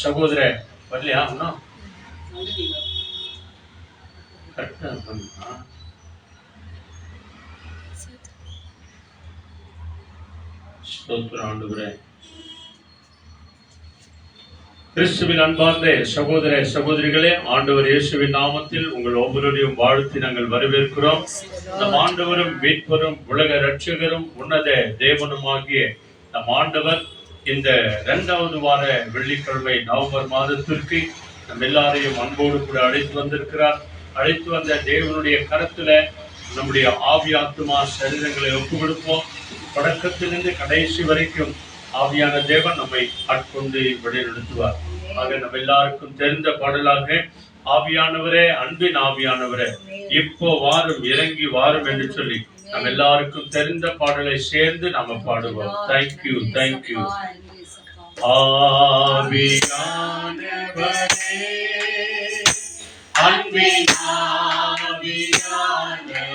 சகோதர வரலையா? கரெக்டா பண்ணுமா? ஸ்தோத்திரம் ஆண்டவரே. கிறிஸ்துவின் அன்பார்ந்த சகோதர சகோதரிகளே, ஆண்டவர் இயேசுவின் நாமத்தில் உங்கள் ஒவ்வொருவரையும் வாழ்த்தி நாங்கள் வரவேற்கிறோம். நம் ஆண்டவரும் மீட்பரும் உலக இரட்சகரும் உன்னத தேவனுமாகிய நம் ஆண்டவர் இந்த 2வது வார வெள்ளிக்கிழமை நவம்பர் மாதத்திற்கு நம் எல்லாரையும் அன்போடு கூட அழைத்து வந்திருக்கிறார். அழைத்து வந்த தேவனுடைய கருத்துல நம்முடைய ஆவி ஆத்துமா சரீரங்களை ஒப்பு கொடுப்போம். தொடக்கத்திலிருந்து கடைசி வரைக்கும் ஆவியான தேவன் நம்மை ஆட்கொண்டு வழிநடத்துவார். ஆக நம்ம எல்லாருக்கும் தெரிந்த பாடலாக ஆவியானவரே, அன்பின் ஆவியானவரே, இப்போ வாரும், இறங்கி வாரும் என்று சொல்லி நம்ம எல்லாருக்கும் தெரிந்த பாடலை சேர்ந்து நாம பாடுவோம். Thank you, thank you. ஆவியானவரே, அன்பின் ஆவியானவரே,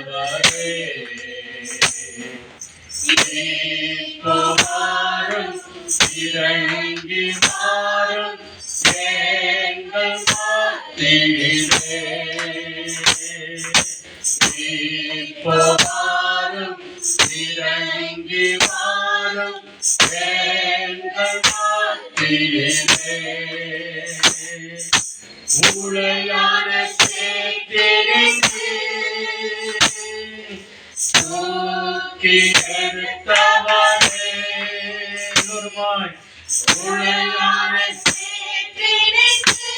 இப்போ வாரும், இறங்கி வாரும் எங்கள் மத்தியிலே. இப்போ வாரும், இறங்கி வாரும் எங்கள் மத்தியிலே. உளையான சேத்திரிக்கு தூக்கி எடுத்தவரே, உளையான சேத்திரிக்கு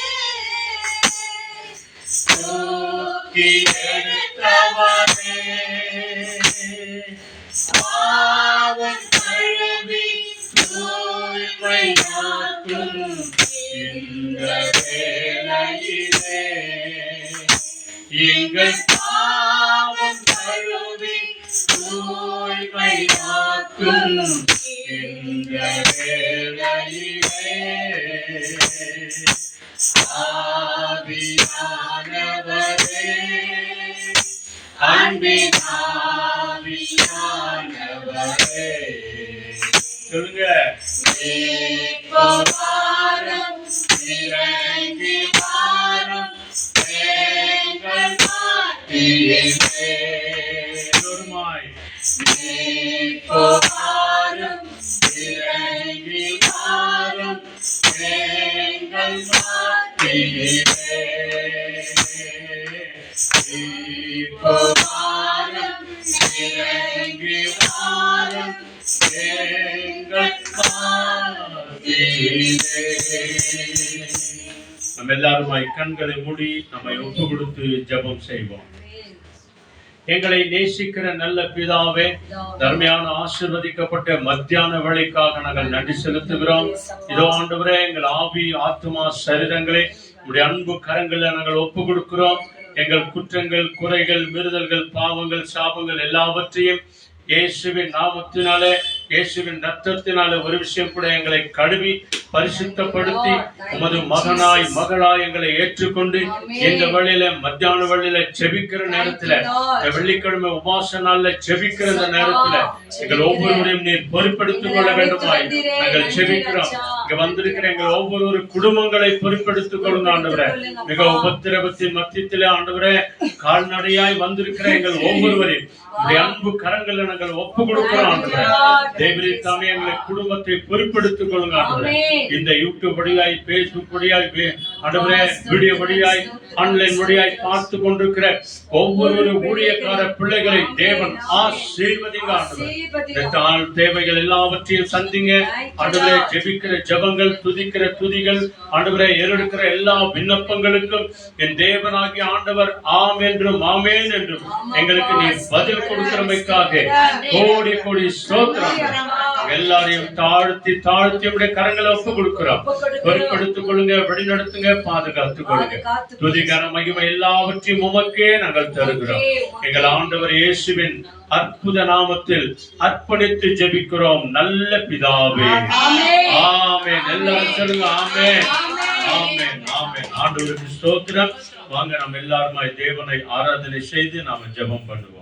தூக்கி எடுத்தவரே, பாவம் கழுவி தூய்மையாக்கும் இந்த வேளையிலே, எங்கள் பாவம் கழுவி தூய்மையாக்கும் இந்த வேளையிலே, ஆவியானவரே, அன்பின் ஆவியானவரே, சொல்லுங்க. இப்போ வாரும், இறங்கி வாரும் எங்கள் மத்தியிலே. இப்போ வாரும், இறங்கி வாரும் எங்கள் மத்தியிலே. இப்போ வாரும், இறங்கி வாரும் எங்கள் மத்தியிலே. நம்ம எல்லாருமாய் கண்களை மூடி நம்மை ஒப்பு கொடுத்து ஜெபம் செய்வோம். எங்களை நேசிக்கிற நல்ல பிதாவே, தர்மையான ஆசீர்வதிக்கப்பட்ட மத்தியான வேளைக்காக நாங்கள் நன்றி செலுத்துகிறோம். இதோ ஆண்டவரே, எங்கள் ஆவி ஆத்துமா சரீரங்களை உடைய அன்பு கரங்களை நாங்கள் ஒப்பு கொடுக்கிறோம். எங்கள் குற்றங்கள், குறைகள், மீறுதல்கள், பாவங்கள், சாபங்கள் எல்லாவற்றையும் இயேசுவின் நாமத்தினாலே, இயேசுவின் ரத்தத்தினாலே ஒரு விஷயம் கூட எங்களை கழுவி பரிசுத்தப்படுத்தி உமது மகனாய் மகளாய் எங்களை ஏற்றுக்கொண்டு இந்த வழியில மத்தியான வழியில செபிக்கிற நேரத்துல, வெள்ளிக்கிழமை உபாச நாள்ல செபிக்கிற இந்த நேரத்துல எங்கள் ஒவ்வொருவரையும் நீர் பொறுப்படுத்திக் கொள்ள வேண்டுமாய் நாங்கள் செபிக்கிறோம். இங்க வந்திருக்கிற எங்கள் ஒவ்வொரு குடும்பங்களை பொறுப்படுத்திக் கொள்ளுங்க ஆண்டவரே. மிக உபத்திரவத்தின் மத்தியத்திலே ஆண்டவரே, கால்நடையாய் வந்திருக்கிற எங்கள் ஒவ்வொருவரையும் அன்பு கரங்களை நாங்கள் ஒப்பு கொடுக்கிறோம் ஆண்டவரே. தேவரே தாமே எங்களை குடும்பத்தை பொறுப்படுத்திக் கொள்ளுங்க ஆண்டவரே. இந்த யூடியூப் வழியாய், பேஸ்புக் வழியாய் ஆண்டவரே, வீடியோ வழியாய், ஆன்லைன் வழியாய் பார்த்து கொண்டிருக்கிற ஒவ்வொரு ஊழியக்கார பிள்ளைகளை தேவன் ஆசீர்வதிங்க ஆண்டவரே. தேவைகள் எல்லாவற்றையும் சந்திங்க ஆண்டவரே. ஜெபிக்கிற ஜெபங்கள், துதிக்கிற துதிகள் ஆண்டவரே, ஏறெடுக்கிற எல்லா விண்ணப்பங்களுக்கும் என் தேவனாகிய ஆண்டவர் ஆம் என்றும் ஆமேன் என்றும் எங்களுக்கு நீ பதில் கொடுக்கிறமைக்காக கோடி கோடி ஸ்தோத்திரம். எல்லாரையும் தாழ்த்தி தாழ்த்தி உடைய கரங்களை ஒப்பு கொடுக்கிறோம். பொறுப்படுத்திக் கொள்ளுங்க, வழிநடத்துங்க, பாதுகாத்துக் கொள்ளுங்க. துதிகர மகிமை எல்லாவற்றையும் உமக்கே நாங்கள் தருகிறோம். எங்கள் ஆண்டவர் இயேசுவின் அற்புத நாமத்தில் அர்ப்பணித்து ஜெபிக்கிறோம் நல்ல பிதாவே, ஆமென். எல்லாரும் சொல்லுங்க ஆமென், ஆமென், ஆமென். ஆண்டவருக்கு ஸ்தோத்திரம். வாங்க நம்ம எல்லாருமாய் தேவனை ஆராதனை செய்து நாம ஜெபம் பண்ணுவோம்.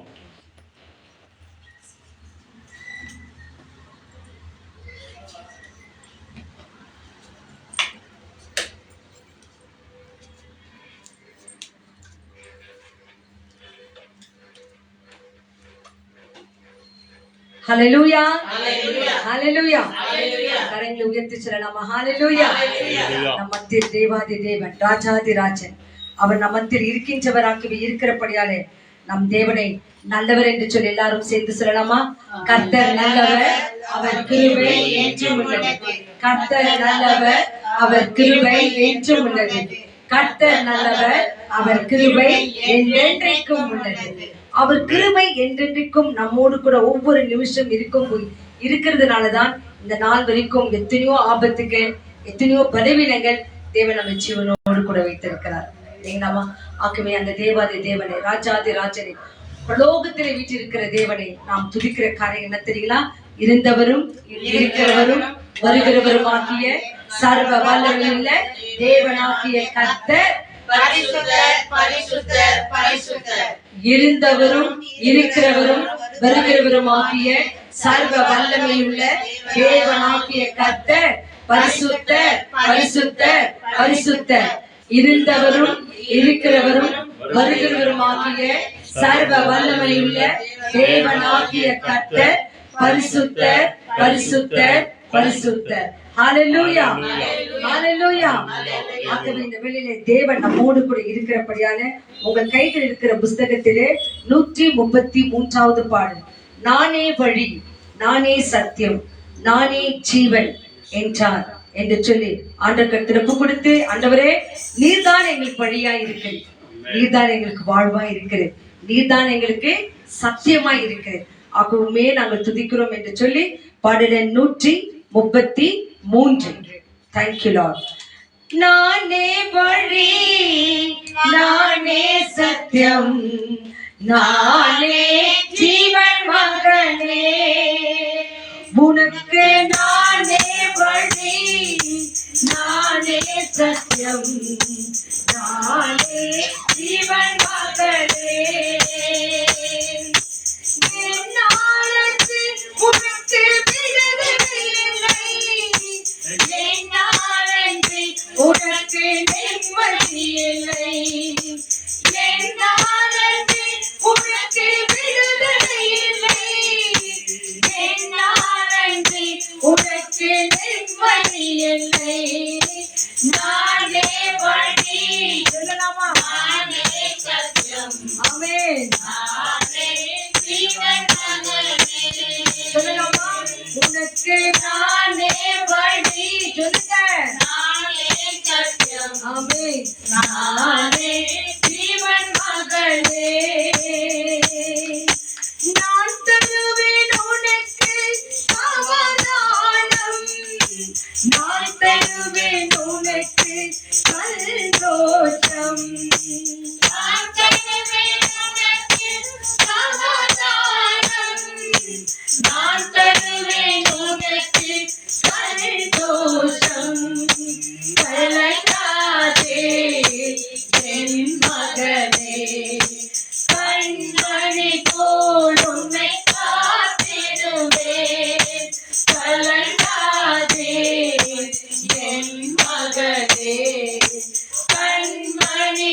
ஹல்லேலூயா, ஹல்லேலூயா. கரங்களை உயர்த்தி சொல்லலாமா? ஹல்லேலூயா. நம் மத்தியில் தேவாதி தேவன், ராஜாதி ராஜன், அவர் நம் மத்தியில் இருக்கின்றவராகவே இருக்கிறபடியாலே நம் தேவனை நல்லவர் என்று சொல்லி எல்லாரும் சேர்ந்து சொல்லலாமா? கர்த்தர் நல்லவர், அவர் கிருபை என்றும் உள்ளது. கர்த்தர் நல்லவர், அவர் கிருபை என்றும் உள்ளது. கர்த்தர் நல்லவர், அவர் கிருபை என்றென்றைக்கும் உள்ளது. அவர் கிருபை என்றென்றைக்கும் நம்மோடு கூட ஒவ்வொரு நிமிஷம் இருக்கிறதுனாலதான் இந்த நாள் வரைக்கும் எத்தனையோ ஆபத்துகள், எத்தனையோ பலவீனங்கள் தேவன் நம்ம ஜீவனோடு கூட வைத்திருக்கிறார். இல்லைங்களாமா? ஆகவே அந்த தேவாதி தேவனை, ராஜாதி ராஜனை, பரலோகத்திலே வீற்றிருக்கிற தேவனை நாம் துதிக்கிற காரியம் என்ன தெரியுங்களா? இருந்தவரும் இருக்கிறவரும் வருகிறவரும் ஆகிய சர்வ வல்லமையுள்ள தேவனாகிய கர்த்தர் பரிசுத்தர், பரிசுத்தர், பரிசுத்தர். இருந்தவரும் இருக்கிறவரும் வருகிறவரும் ஆகிய சர்வ வல்லமையுள்ள தேவனாகிய கர்த்தர் பரிசுத்தர், பரிசுத்தர், பரிசுத்தர். இருந்தவரும் இருக்கிறவரும் வருகிறவரும் ஆகிய சர்வ வல்லமையுள்ள தேவனாகிய கர்த்தர் பரிசுத்தர், பரிசுத்தர், பரிசுத்தர். ஹல்லேலூயா, ஹல்லேலூயா. ஆகவே இந்த வேளையிலே தேவன் நம்மோடு கூட இருக்கிறபடியால உங்கள் கையில் இருக்கிற புஸ்தகத்திலே 133வது பாடல், நானே வழி, நானே சத்தியம், நானே ஜீவன் என்றார் என்று சொல்லி ஆண்டவர் திறப்பு கொடுத்து, ஆண்டவரே நீர்தான் எங்களுக்கு வழியாய் இருக்கு, நீர்தான் எங்களுக்கு வாழ்வாய் இருக்கிறது, நீர்தான் எங்களுக்கு சத்தியமாய் இருக்கிறது, ஆகவுமே நாங்கள் துதிக்கிறோம் என்று சொல்லி பாடல 133. Thank you Lord. நானே வழி, நானே சத்தியம், நானே ஜீவன் மகனே, உனக்கு நானே வழி, நானே சத்தியம், நானே ஜீவன் மகனே. உனக்கு விடுதலை இல்லை, உனக்கு நிம்மதி இல்லை, உனக்கு விடுதலை இல்லை, உனக்கு நிம்மதி இல்லை. நானே வழி, சொல்லலாமா? நானே சத்தியம், ஆமென், நானே ஜீவன் மகனே, சொல்லலாமா? உனக்கு நானே வழி, சொல்லுங்க. நானே சத்தியம், ஆமென், நானே ஜீவன் மகனே. நான் தருவேன் உனக்கு சமாதானம், நான் தருவேன் உனக்கு சந்தோஷம், நான் தருவேன் உனக்கு சமாதானம், நான் தருவேன் உனக்கு சந்தோஷம். கலங்காதே என் மகனே, கண்மணி போல் உன்னை காத்திடுவேன். கலங்காதே என் மகனே, கண்மணி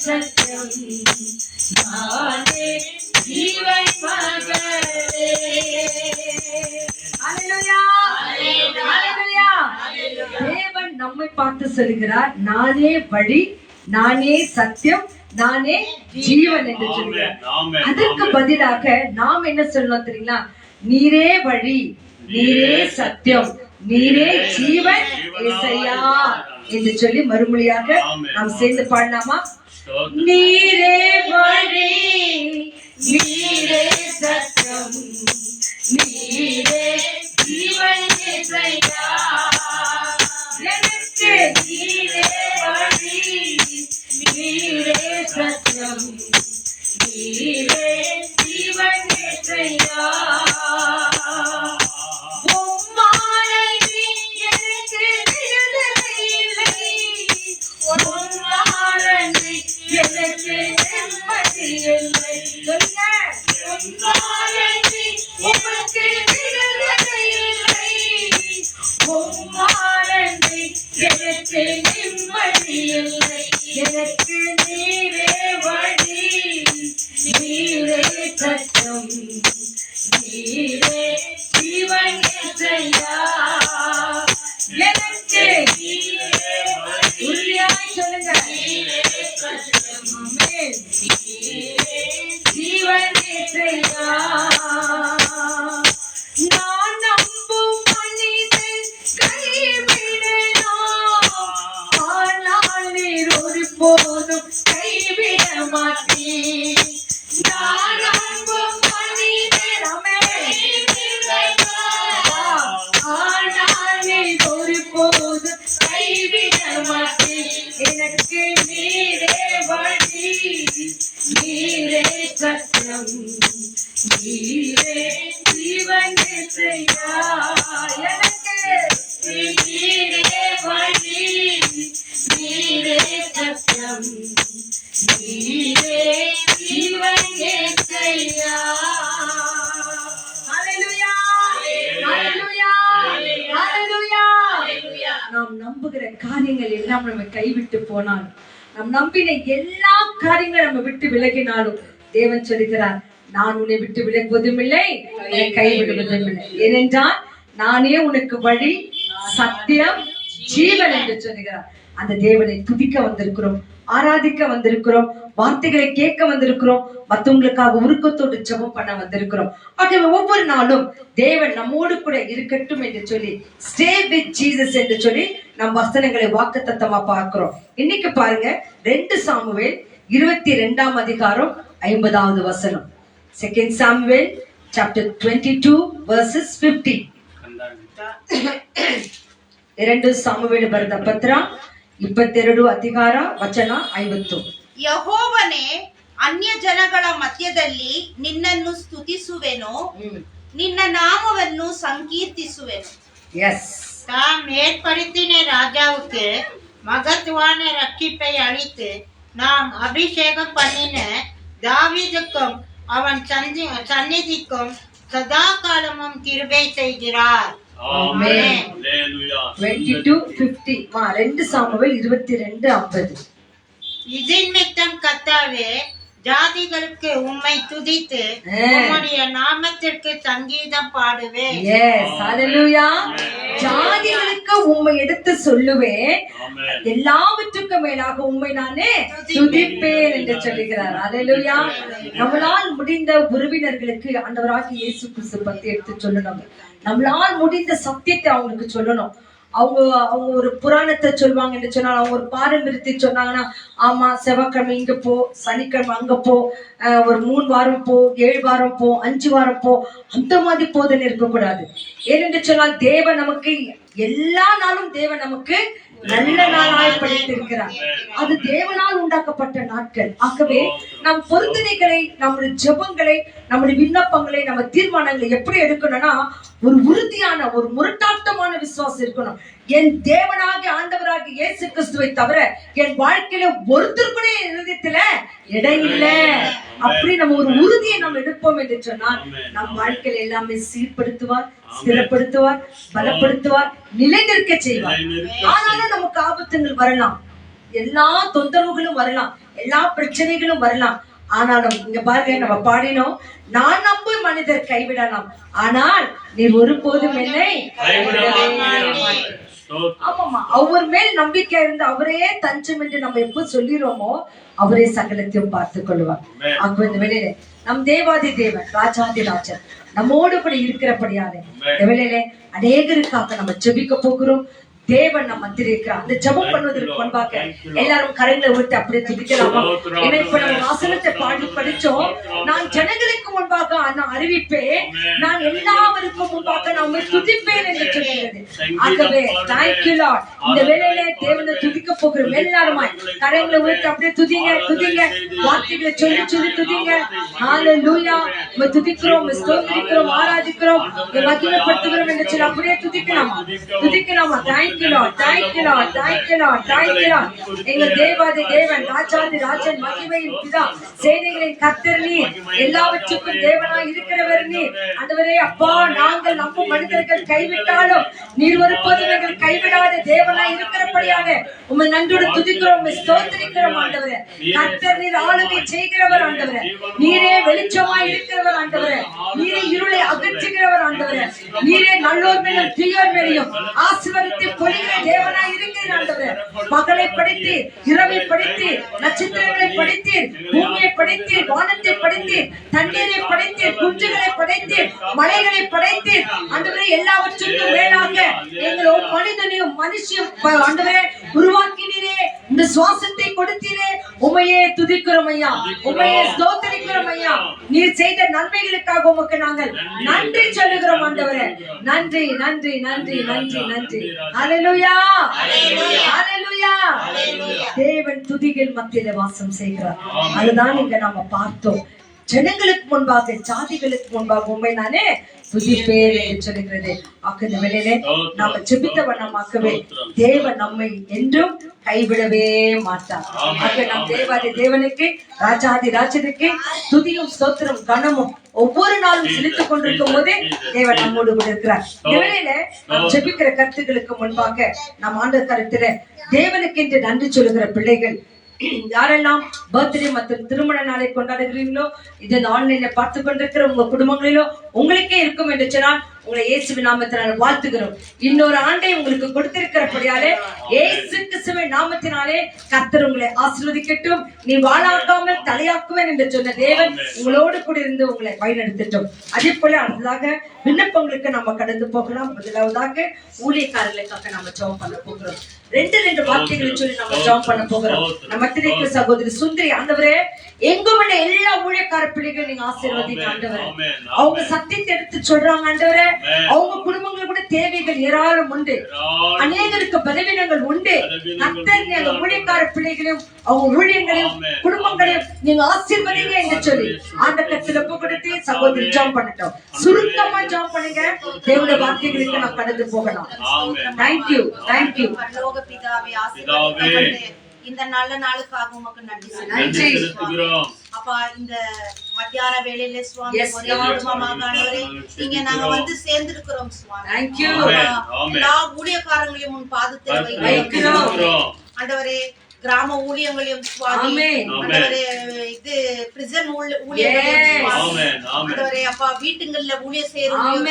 சத்தியம் நானே ஜீவன் மகளே. அல்லேலூயா, அல்லேலூயா. தேவன் நம்மை பார்த்து சொல்கிறார், நானே வழி, நானே சத்தியம், நானே ஜீவன் என்று சொல்கிறார். அதற்கு பதிலாக நாம் என்ன சொல்லணும் தெரியுங்களா? நீரே வழி, நீரே சத்தியம், நீரே ஜீவன் இயேசையா என்று சொல்லி மறுமொழியாக நாம் சேர்ந்து பாடலாமா? நீரே வழி, நீரே சத்தியம், நீரே ஜீவன் இயேசையா. எனக்கு நீரே வழி, நீரே சத்தியம், நீரே ஜீவன் இயேசையா. உம்மாலே எனக்கு விடுதலை இல்லை, உம்மாலே எனக்கு நிம்மதி இல்லை. சொல்லுங்க. உம்மாலே உமக்கு விடுதலை இல்லை, உம்மாலே எனக்கு நிம்மதி இல்லை. எனக்கு நீரே வழி, நீரே சத்தம், நீரே ஜீவன் இயேசையா. எனக்கு நீரே வழி, உறுதியாய் சொல்லுங்க. நீரே சத்தம், ஆமென். நீரே ஜீவன் இயேசையா. நான் நம்பும் மனிதன் கைவிடலாம், ஆனால் நீர் ஒருபோதும் கைவிட மாட்டீர். நான் நம்பும் மனிதன் கைவிடலாம், ஆனால் நீர் ஒருபோதும் கைவிட மாட்டீர். எனக்கு நீரே வழி, நீரே சத்தியம், நீரே ஜீவன் இயேசையா. எனக்கு நீரே வழி, நீரே சத்தியம், நீரே ஜீவன் இயேசையா. ஹல்லேலூயா, ஹல்லேலூயா, ஹல்லேலூயா. நாம் நம்புகிற காரியங்கள் எல்லாம் நம்ம கைவிட்டு போனால், நாம் நம்பின எல்லா காரியங்களும் நம்ம விட்டு விலகினாலும் தேவன் சொல்கிறார், நான் உன்னை விட்டு விலகுவதும் இல்லை, உன்னை கைவிடுவதும் இல்லை. ஏனென்றால் நானே உனக்கு வழி, சத்தியம், ஜீவன் என்று சொல்கிறார். அந்த தேவனை துதிக்க வந்திருக்கிறோம், ஆராதிக்க வந்திருக்கிறோம், வார்த்தைகளை கேட்க வந்திருக்கிறோம், மற்றவங்களுக்காக உருக்கத்தோடு ஜெபம் பண்ண வந்திருக்கிறோம். ஆகவே ஒவ்வொரு நாளும் தேவன் நம்மோடு கூட இருக்கட்டும் என்று சொல்லி ஸ்டே வித் ஜீசஸ் என்று சொல்லி நம் வசனங்களை வாக்குத்தத்தமா பார்க்கிறோம். இன்னைக்கு பாருங்க 2 சாமுவேல் 22 அதிகாரம் 50வது வசனம். 2 சாமுவேல் chapter 22 verses 50. 2 ಸಾಮುವೇಲ ಬರೆದ ಪತ್ರ 22 ಅಧಿಕಾರ ವಚನ 50. ಯೆಹೋವನೇ, ಅನ್ಯ ಜನಗಳ ಮಧ್ಯದಲ್ಲಿ ನಿನ್ನನ್ನು ಸ್ತುತಿಸುವೆನು, ನಿನ್ನ நாமವನ್ನು சங்கீர்த்திಸುವೆನು. எஸ், தாம் ஏற்படுத்தின ராஜாவுக்கு மகத்துவான ரட்சிப்பை அளித்து நாம் அபிஷேகம் பண்ணின தாவீதுக்கும் அவன் சந்நிதிக்கும் சதா காலமும் கிருபை செய்கிறார். ஆமென். 22:50. 2 சாமுவேல் 22:50. இதன் நிமித்தம் கர்த்தாவே, ஜாதிகளுக்கு உம்மை துதித்து உம்முடைய நாமத்திற்கு சங்கீதம் பாடுவேன். எஸ், ஹalleluya. ஜாதிகளுக்கு உம்மை எடுத்து சொல்லுவேன், எல்லாவற்றுக்கும் மேலாக உம்மை நானே துதிப்பேன் என்று சொல்லுகிறார். ஹalleluya. நம்மளால் முடிந்த உறவினர்களுக்கு ஆண்டவராகிய இயேசு கிறிஸ்து பத்தி எடுத்து சொல்லணும். நம்மளால் முடிந்த சத்தியத்தை அவங்களுக்கு சொல்லணும். அவங்க ஒரு புராணத்தை சொல்லுவாங்க என்று சொன்னால், அவங்க ஒரு பாரம்பரியத்தை சொன்னாங்கன்னா, ஆமா செவ்வாய்க்கிழமை இங்க போ, சனிக்கிழமை அங்க போ, ஒரு 3 வாரம் போ, 7 வாரம் போ, 5 வாரம் போ, அந்த மாதிரி போதனை இருக்கக்கூடாது. ஏனென்று சொன்னால் தேவன் நமக்கு எல்லா நாளும் தேவன் நமக்கு நல்ல நாளாய் படைத்திருக்கிறார். அது தேவனால் உண்டாக்கப்பட்ட நாட்கள். ஆகவே நம் பொருத்தனைகளை, நம்முடைய ஜெபங்களை, நம்முடைய விண்ணப்பங்களை, நம்ம தீர்மானங்களை எப்படி எடுக்கணும்னா, ஒரு உறுதியான, ஒரு முரட்டாட்டமான விசுவாசம் இருக்கணும். என் தேவனாகிய ஆண்டவராகிய இயேசு கிறிஸ்துவை தவிர என் வாழ்க்கையில ஒருத்தர் கூட இருதயத்துல இடம் இல்ல. அப்படி நம்ம ஒரு உறுதியை நம்ம எடுப்போம் என்று சொன்னால் நம் வாழ்க்கையில எல்லாமே சீர்படுத்துவார், ஸ்திரப்படுத்துவார், பலப்படுத்துவார், நிலைநிற்க செய்வார். ஆனாலும் நமக்கு ஆபத்துகள் வரலாம். எல்லா தொந்தரவுகளும் வரலாம், எல்லா பிரச்சனைகளும் வரலாம். ஆனாலும் இங்க பாருங்க, நம்ம பாடினோம், நான் நம்பும் மனிதர் கைவிடலாம், ஆனால் நீர் ஒருபோதும் என்னை கைவிடவே மாட்டீர். ஆமாமா, அவர் மேல் நம்பிக்கை இருந்து அவரே தஞ்சம் என்று நம்ம எப்ப சொல்லிடுவோமோ அவரே சகலத்தையும் பார்த்துக் கொள்வார். அப்ப இந்த வேளையில நம் தேவாதி தேவன் ராஜாதி ராஜன் நம்மோடு கூட இருக்கிறபடியாலே இந்த வேளையில அநேகருக்காக நம்ம ஜெபிக்க போகிறோம். தேவன் நம்ம மத்தியிருக்கிறார். அந்த ஜெபம் பண்ணுவதற்கு முன்பாக எல்லாரும் கரங்களை ஊற்றி அப்படியே துதிக்கலாமா? ஏன்னா இப்ப நம்ம வாசனத்தை பாடி படிச்சோம், நான் ஜனங்களுக்கு முன்பாக நான் அறிவிப்பேன், நான் எல்லாருக்கும் முன்பாக நான் உண்மை துதிப்பேன் என்று சொல்கிறது. ஆகவே தேங்க்யூ லார்ட். இந்த வேளையில தேவனை துதிக்க போகிறோம். எல்லாருமாய் கரங்களை ஊற்றி அப்படியே துதிங்க, துதிங்க, வார்த்தைகளை சொல்லி சொல்லி துதிங்க. ஹalleluya, நம்ம துதிக்கிறோம், ஸ்தோத்திரிக்கிறோம், ஆராதிக்கிறோம், மகிமைப்படுத்துகிறோம் என்று சொல்லி அப்படியே துதிக்கலாமா? துதிக்கலாமா? Thank you Lord, thank you Lord, thank you Lord, thank you Lord. எங்கள் தேவாதி தேவன் ராஜாதி ராஜன் மகிமையின் பிதா சேனைகளின் கர்த்தர் நீர், எல்லாவற்றுக்கும் தேவனாய் இருக்கிறவர் நீர். ஆண்டவரே அப்பா, நாங்கள் நம்பும் மனிதர்கள் கைவிட்டாலும் நீர் ஒருபோதும் எங்கள் கைவிடாத தேவனாய் இருக்கிறபடியாக உம்மை நன்றியோடு துதிக்கிறோம், உம்மை ஸ்தோத்திரிக்கிறோம். ஆண்டவரே கர்த்தர் நீர் ஆளுகை செய்கிறவர். ஆண்டவரே நீரே வெளிச்சமாய் இருக்கிறவர். ஆண்டவரே நீரே இருளை அகற்றுகிறவர். ஆண்டவரே நீரே நல்லோர் மேலும் தீயோர் மேலும் ஆசீர்வாதத்தை பொழிகிற தேவனாய் இருக்கிற. ஆண்டவரே மகளை படைத்தீர், இரவை படைத்தீர், நட்சத்திரங்களை படைத்தீர், பூமியை படைத்தீர், வானத்தை படைத்தீர், தண்ணீரை படைத்தீர், குஞ்சுகளை படைத்தீர், மலைகளை படைத்தீர். ஆண்டவரே எல்லாவற்றுக்கும் மேலாக எங்கள் மனிதனையும் மனுஷியும் ஆண்டவரே உருவாக்கினீரே, இந்த சுவாசத்தை கொடுத்தீரே. உமையே துதிக்கிறோம் ஐயா, உமையே ஸ்தோத்திரிக்கிறோம் ஐயா. நீர் செய்த நன்மைகளுக்காக உமக்கு நாங்கள் நன்றி சொல்லுகிறோம். ஆண்டவரே நன்றி நன்றி நன்றி நன்றி நன்றி. ஹalleluya, ஹalleluya. தேவன் துதிகள் மத்தியில வாசம் செய்கிறார். அதுதான் இங்க நாம பார்த்தோம். ஜனங்களுக்கு முன்பாக, ஜாதிகளுக்கு முன்பாக உண்மை நானே துதிப்பேன் என்று சொல்லுகிறது. இந்த வேளையிலே நாம ஜெபித்த வண்ணமாகவே தேவன் நம்மை என்றும் கைவிடவே மாட்டார். நம் தேவாதி தேவனுக்கு, ராஜாதி ராஜனுக்கு துதியும் ஸ்தோத்திரம் கனமும் ஒவ்வொரு நாளும் செலுத்திக் கொண்டிருக்கும் போதே தேவன் நம்மோடு கூட இருக்கிறார். இந்த வேளையில நாம் ஜெபிக்கிற கருத்துக்களுக்கு முன்பாக நாம் ஆண்டவர் கருத்துல தேவனுக்கு என்று நன்றி சொல்லுகிற பிள்ளைகள் யாரெல்லாம் பர்த்டே மற்றும் திருமண நாளை கொண்டாடுகிறீங்களோ, இது ஆன்லைன்ல பார்த்து கொண்டிருக்கிற உங்க குடும்பங்களிலோ உங்களுக்கே இருக்கும் என்று சொன்னால் உங்களை இயேசுவின் நாமத்தினால வாழ்த்துகிறோம். இன்னொரு ஆண்டை உங்களுக்கு கொடுத்திருக்கிறபடியாலே இயேசு கிறிஸ்துவின் நாமத்தினாலே கர்த்தர் உங்களை ஆசீர்வதிக்கட்டும். நீ வாழாக்காமல் தலையாக்குவேன் என்று சொன்ன தேவன் உங்களோடு கூட இருந்து உங்களை வழிநடத்தட்டும். அதே போல அடுத்ததாக விண்ணப்பங்களுக்கு நம்ம கடந்து போகலாம். முதலாவதாக ஊழியக்காரர்களுக்காக நம்ம ஜெபம் பண்ண போகிறோம். ரெண்டு வார்த்தைகளை சொல்லி நம்ம ஜெபம் பண்ண போகிறோம். நம்ம திரைக்கு சகோதரி சுந்தரி, ஆண்டவரே எங்கும் உள்ள எல்லா ஊழியக்கார பிள்ளைகளும் நீங்க ஆசீர்வதிங்க ஆண்டவரே. அவங்க சத்தியத்தை எடுத்து சொல்றாங்க ஆண்டவரே. அவங்க குடும்பங்கள் கூட தேவைகள் ஏராளம் உண்டு, அநேகருக்கு பலவீனங்கள் உண்டு. கர்த்தர் அந்த ஊழியக்கார பிள்ளைகளையும் அவங்க ஊழியங்களையும் குடும்பங்களையும் நீங்க ஆசீர்வதிங்க என்று சொல்லி அந்த கருத்துல ஒப்பு கொடுத்து சகோதரி ஜெபம் பண்ணட்டும். சுருக்கமா ஜெபம் பண்ணுங்க. தேவனுடைய வார்த்தைகளுக்கு நாம் கடந்து போகலாம். Thank you, thank you. பிதாவே ஆசீர்வதிக்கப்பட்டு இந்த நல்ல நாளுக்காக உமக்கு நன்றி சொல்லுகிறோம். அப்பா, இந்த மத்தியான வேளையில சுவாமி ஒரே குடும்பமாக நீங்க நாங்க வந்து சேர்ந்திருக்கிறோம் சுவாமி. எல்லா ஊழியக்காரங்களையும் உன் பாதத்தில் வைக்கிறோம் ஆண்டவரே. கிராம ஊழியங்களையும் சுவாமி, ஆண்டவரே இது பிரிசன் ஊழியங்களையும் சுவாமி, ஆண்டவரே அப்பா வீட்டுங்கள்ல ஊழிய செய்யறோம்,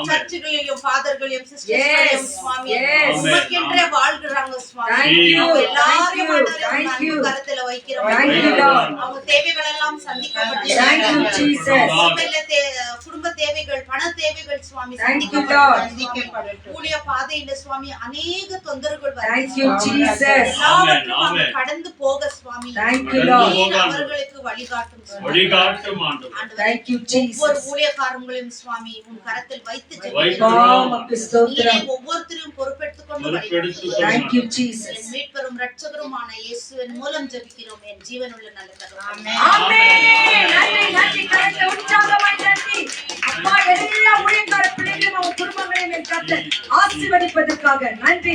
சர்ச்சுகளையும் ஃபாதர்களையும் சிஸ்டர்களையும் சுவாமி உமக்கென்றே வாழ்கிறாங்க சுவாமி. எல்லாரையும் ஆண்டவரே கருத்துல வைக்கிறோம். அவங்க தேவைகள் எல்லாம் சந்திக்கப்பட்டு குடும்ப தேவைகள், பண தேவைகள் சுவாமி சந்திக்கப்பட்டு ஊழிய பாதையில சுவாமி அநேக தொந்தரவுகள் வரும். கடந்து போக சுவாமி அவர்களுக்கு வழிகாட்டும் ஒவ்வொரு ஊழியக்காரங்களையும் சுவாமி உன் கரத்தில் வைத்து ஒவ்வொருத்தரையும் பொறுப்பெடுத்துக் கொண்டு என் மீட்பரும் ரட்சகருமான இயேசுவின் மூலம் ஜெபிக்கிறோம் என் ஜீவனுள்ள நல்ல தகப்பனே. அப்பா, எல்லா ஊழியக்கார பிள்ளைகளையும் அவங்க குடும்பங்களையும் கர்த்தர் ஆசீர்வதிப்பதற்காக நன்றி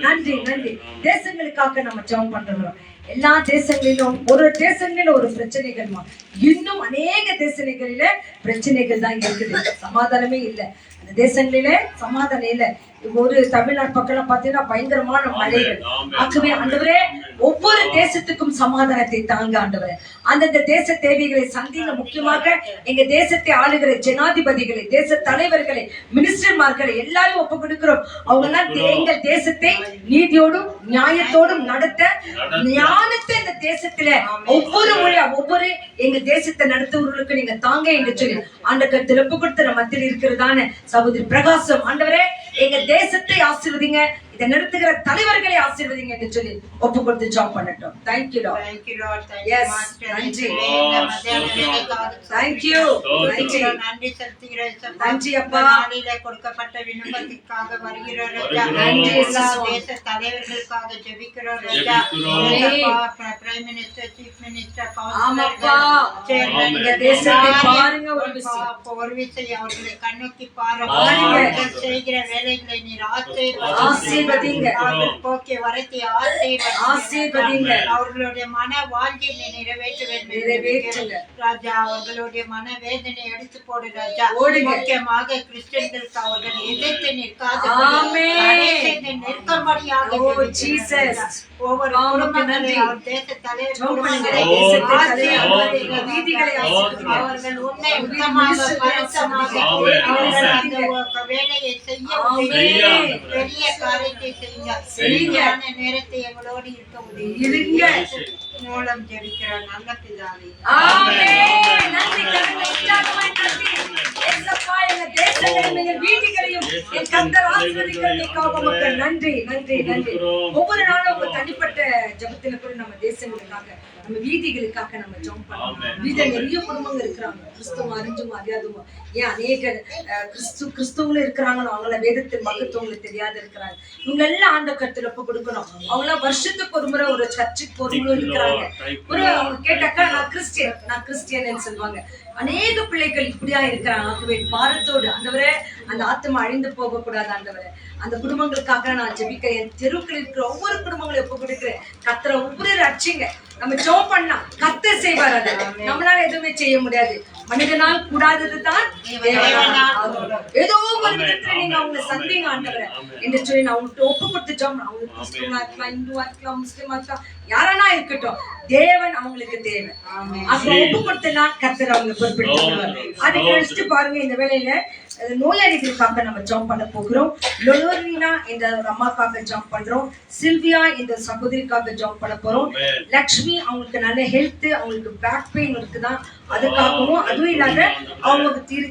நன்றி நன்றி. தேசங்களுக்காக நம்ம ஜெபம் பண்றோம். எல்லா தேசங்களிலும் ஒரு தேசங்களில ஒரு பிரச்சனைகள், இன்னும் அநேக தேசங்களில பிரச்சனைகள் தான் இருக்குது. சமாதானமே இல்லை. அந்த தேசங்களில சமாதானம் இல்லை. ஒரு தமிழ்நாடு பக்கம் பாத்தீங்கன்னா பயங்கரமான மழைகள். ஆமென். ஆகவே ஆண்டவரே ஒவ்வொரு தேசத்துக்கும் சமாதானத்தை தாங்க ஆண்டவரே. அந்தந்த தேச தேவைகளை சந்திங்க. முக்கியமாக எங்க தேசத்தை ஆளுகிற ஜனாதிபதிகளை, தேச தலைவர்களை, மினிஸ்டர்மார்களை எல்லாரும் ஒப்பு கொடுக்கிறோம். அவங்க எல்லாம் எங்கள் தேசத்தை நீதியோடும் நியாயத்தோடும் நடத்த ஞானத்தை இந்த தேசத்துல ஒவ்வொரு முறையா ஒவ்வொரு எங்க தேசத்தை நடத்துவர்களுக்கு நீங்க தாங்க என்று சொல்லி அந்த கருத்துல ஒப்பு கொடுத்த மத்தியில் இருக்கிறதான சகோதரி பிரகாசம் ஆண்டவரே எங்க தேசத்தை ஆசீர்வதிங்க, இதை நடத்துகிற தலைவர்களை ஆசீர்வதிங்க என்று சொல்லி ஒப்பு கொடுத்து ஜாப் பண்ணட்டும். Thank you Lord. Thank you, Lord. Thank Yes. you, Master. நன்றி. இந்த மத்தியான வேலைக்காக தேங்க்யூ. நன்றி. நன்றி செலுத்துகிறேன் சப்பா. நன்றி அப்பா. இந்த நாளிலே கொடுக்கப்பட்ட விண்ணப்பத்திற்காக வருகிறோம் ராஜா. நன்றி எல்லா சுவாமி. தேச தலைவர்களுக்காக ஜெபிக்கிறோம் ராஜா. பிரைம் மினிஸ்டர், சீஃப் மினிஸ்டர், ஆமாப்பா. கவுன்சிலர், எங்க தேசத்தை பாருங்க ஒரு விஷயம். ஒரு விஷயம் அவர்களை கண்ணோக்கி பாருங்க. பாருங்க. அவர்கள் செய்கிற வேலைகளை நீர் ஆசீர்வதிங்க. அவர்கள் போக்கிய வரத்தை ஆசீர்வதிங்க. அவர்களுடைய மன வாழ்க்கையை நிறைவேற்ற வேண்டும். நிறைவேற்றுங்க. ராஜா அவர்களுடைய மன வேதனை எடுத்து போடு ராஜா. ஓடுங்க. முக்கியமாக கிறிஸ்டியன்களுக்கு அவர்கள் எதிர்த்து நிற்காத ஆமென். நிற்கும்படியாக ஓ, ஜெபிக்கிறேன் ஜீசஸ். ராஜா. ஒவ்வொரு குடும்பங்களை அவர் தேச தலைவர் குடும்பங்களை தேசத்தை ஆசீர்வதிங்க. வீதிகளை ஆசீர்வதிங்க. அவர்கள் உன்னை உத்தமாக பரிசுத்தமாக ஆமென். அவர்கள் அந்த வேலையை செய்ய ஆமென். பெரிய காரியத்தை செய்யுங்க. செய்யுங்க. சரியான நேரத்தை எங்களோடு இருக்க முடியும். இருங்க. மூலம் ஜெபிக்கிற நல்ல பிதாவே. ஆமென். நன்றி கர்த்தர். உற்சாகமாய் நன்றி. ஏசப்பா, எங்க தேசங்களையும் எங்கள் வீதிகளையும் என் கர்த்தர் ஆசீர்வதிக்கிறதுக்காக உமக்கு நன்றி நன்றி நன்றி. ஒவ்வொரு நாளும் உங்க தனிப்பட்ட ஜெபத்துல கூட நம்ம தேசங்களுக்காக நம்ம வீதிகளுக்காக நம்ம ஜெபம் பண்ணணும். வீதில நிறைய குடும்பங்கள் இருக்கிறாங்க, கிறிஸ்துவ அறிஞ்சும் அறியாதுமா. ஏன் அநேக கிறிஸ்துவங்களும் இருக்கிறாங்களோ அவங்கள வேதத்தின் மகத்துவங்களுக்கு தெரியாத இருக்கிறாங்க. இவங்க எல்லாம் ஆண்ட கருத்துல ஒப்பு கொடுக்கணும். அவங்க எல்லாம் வருஷத்துக்கு ஒரு முறை ஒரு சர்ச்சுக்கு ஒரு முறை இருக்கிறாங்க. ஒரு அவங்க கேட்டாக்கா நான் கிறிஸ்டியன் சொல்லுவாங்க. அநேக பிள்ளைகள் இப்படியா இருக்கிறாங்க. ஆகவே பாரத்தோடு ஆண்டவரே அந்த ஆத்மா அழிந்து போக கூடாது ஆண்டவரே. அந்த குடும்பங்களுக்காக நான் ஜெபிக்கிறேன். என் தெருக்கள் இருக்கிற ஒவ்வொரு குடும்பங்களையும் ஒப்பு கொடுக்கிறேன். கர்த்தரை ஒவ்வொரு ரட்சிங்க. நம்ம ஜெபம் பண்ணா கர்த்தர் செய்வார். அது நம்மளால எதுவுமே செய்ய முடியாது. மனிதனால் கூடாததுதான் தேவனால் ஆகும். ஏதோ ஒரு விதத்துல நீங்க அவங்களை சந்திங்க ஆண்டவரே என்று சொல்லி நான் உங்களுக்கு ஒப்பு கொடுத்து ஜெபம். அவங்க கிறிஸ்துவா இருக்கலாம், இந்துவா இருக்கலாம், முஸ்லிமா இருக்கலாம், யாரானா இருக்கட்டும், தேவன் அவங்களுக்கு தேவை. அப்ப ஒப்பு கொடுத்தனா கர்த்தர் அவங்க பொறுப்பெடுத்துவார். அதுக்கு நினைச்சிட்டு பாருங்க. இந்த வேளையில நோயாளிகளுக்காக நம்ம ஜெபம் பண்ண போகிறோம். லொலோரினா என்ற ஒரு அம்மாக்காக ஜெபம் பண்றோம். சில்வியா என்ற சகோதரிக்காக ஜெபம் பண்ண போறோம். லக்ஷ்மி அவங்களுக்கு நல்ல ஹெல்த், அவங்களுக்கு பேக் பெயின் இருக்குதான், அதுக்காகவும் அதுவும் இல்லாத அவங்க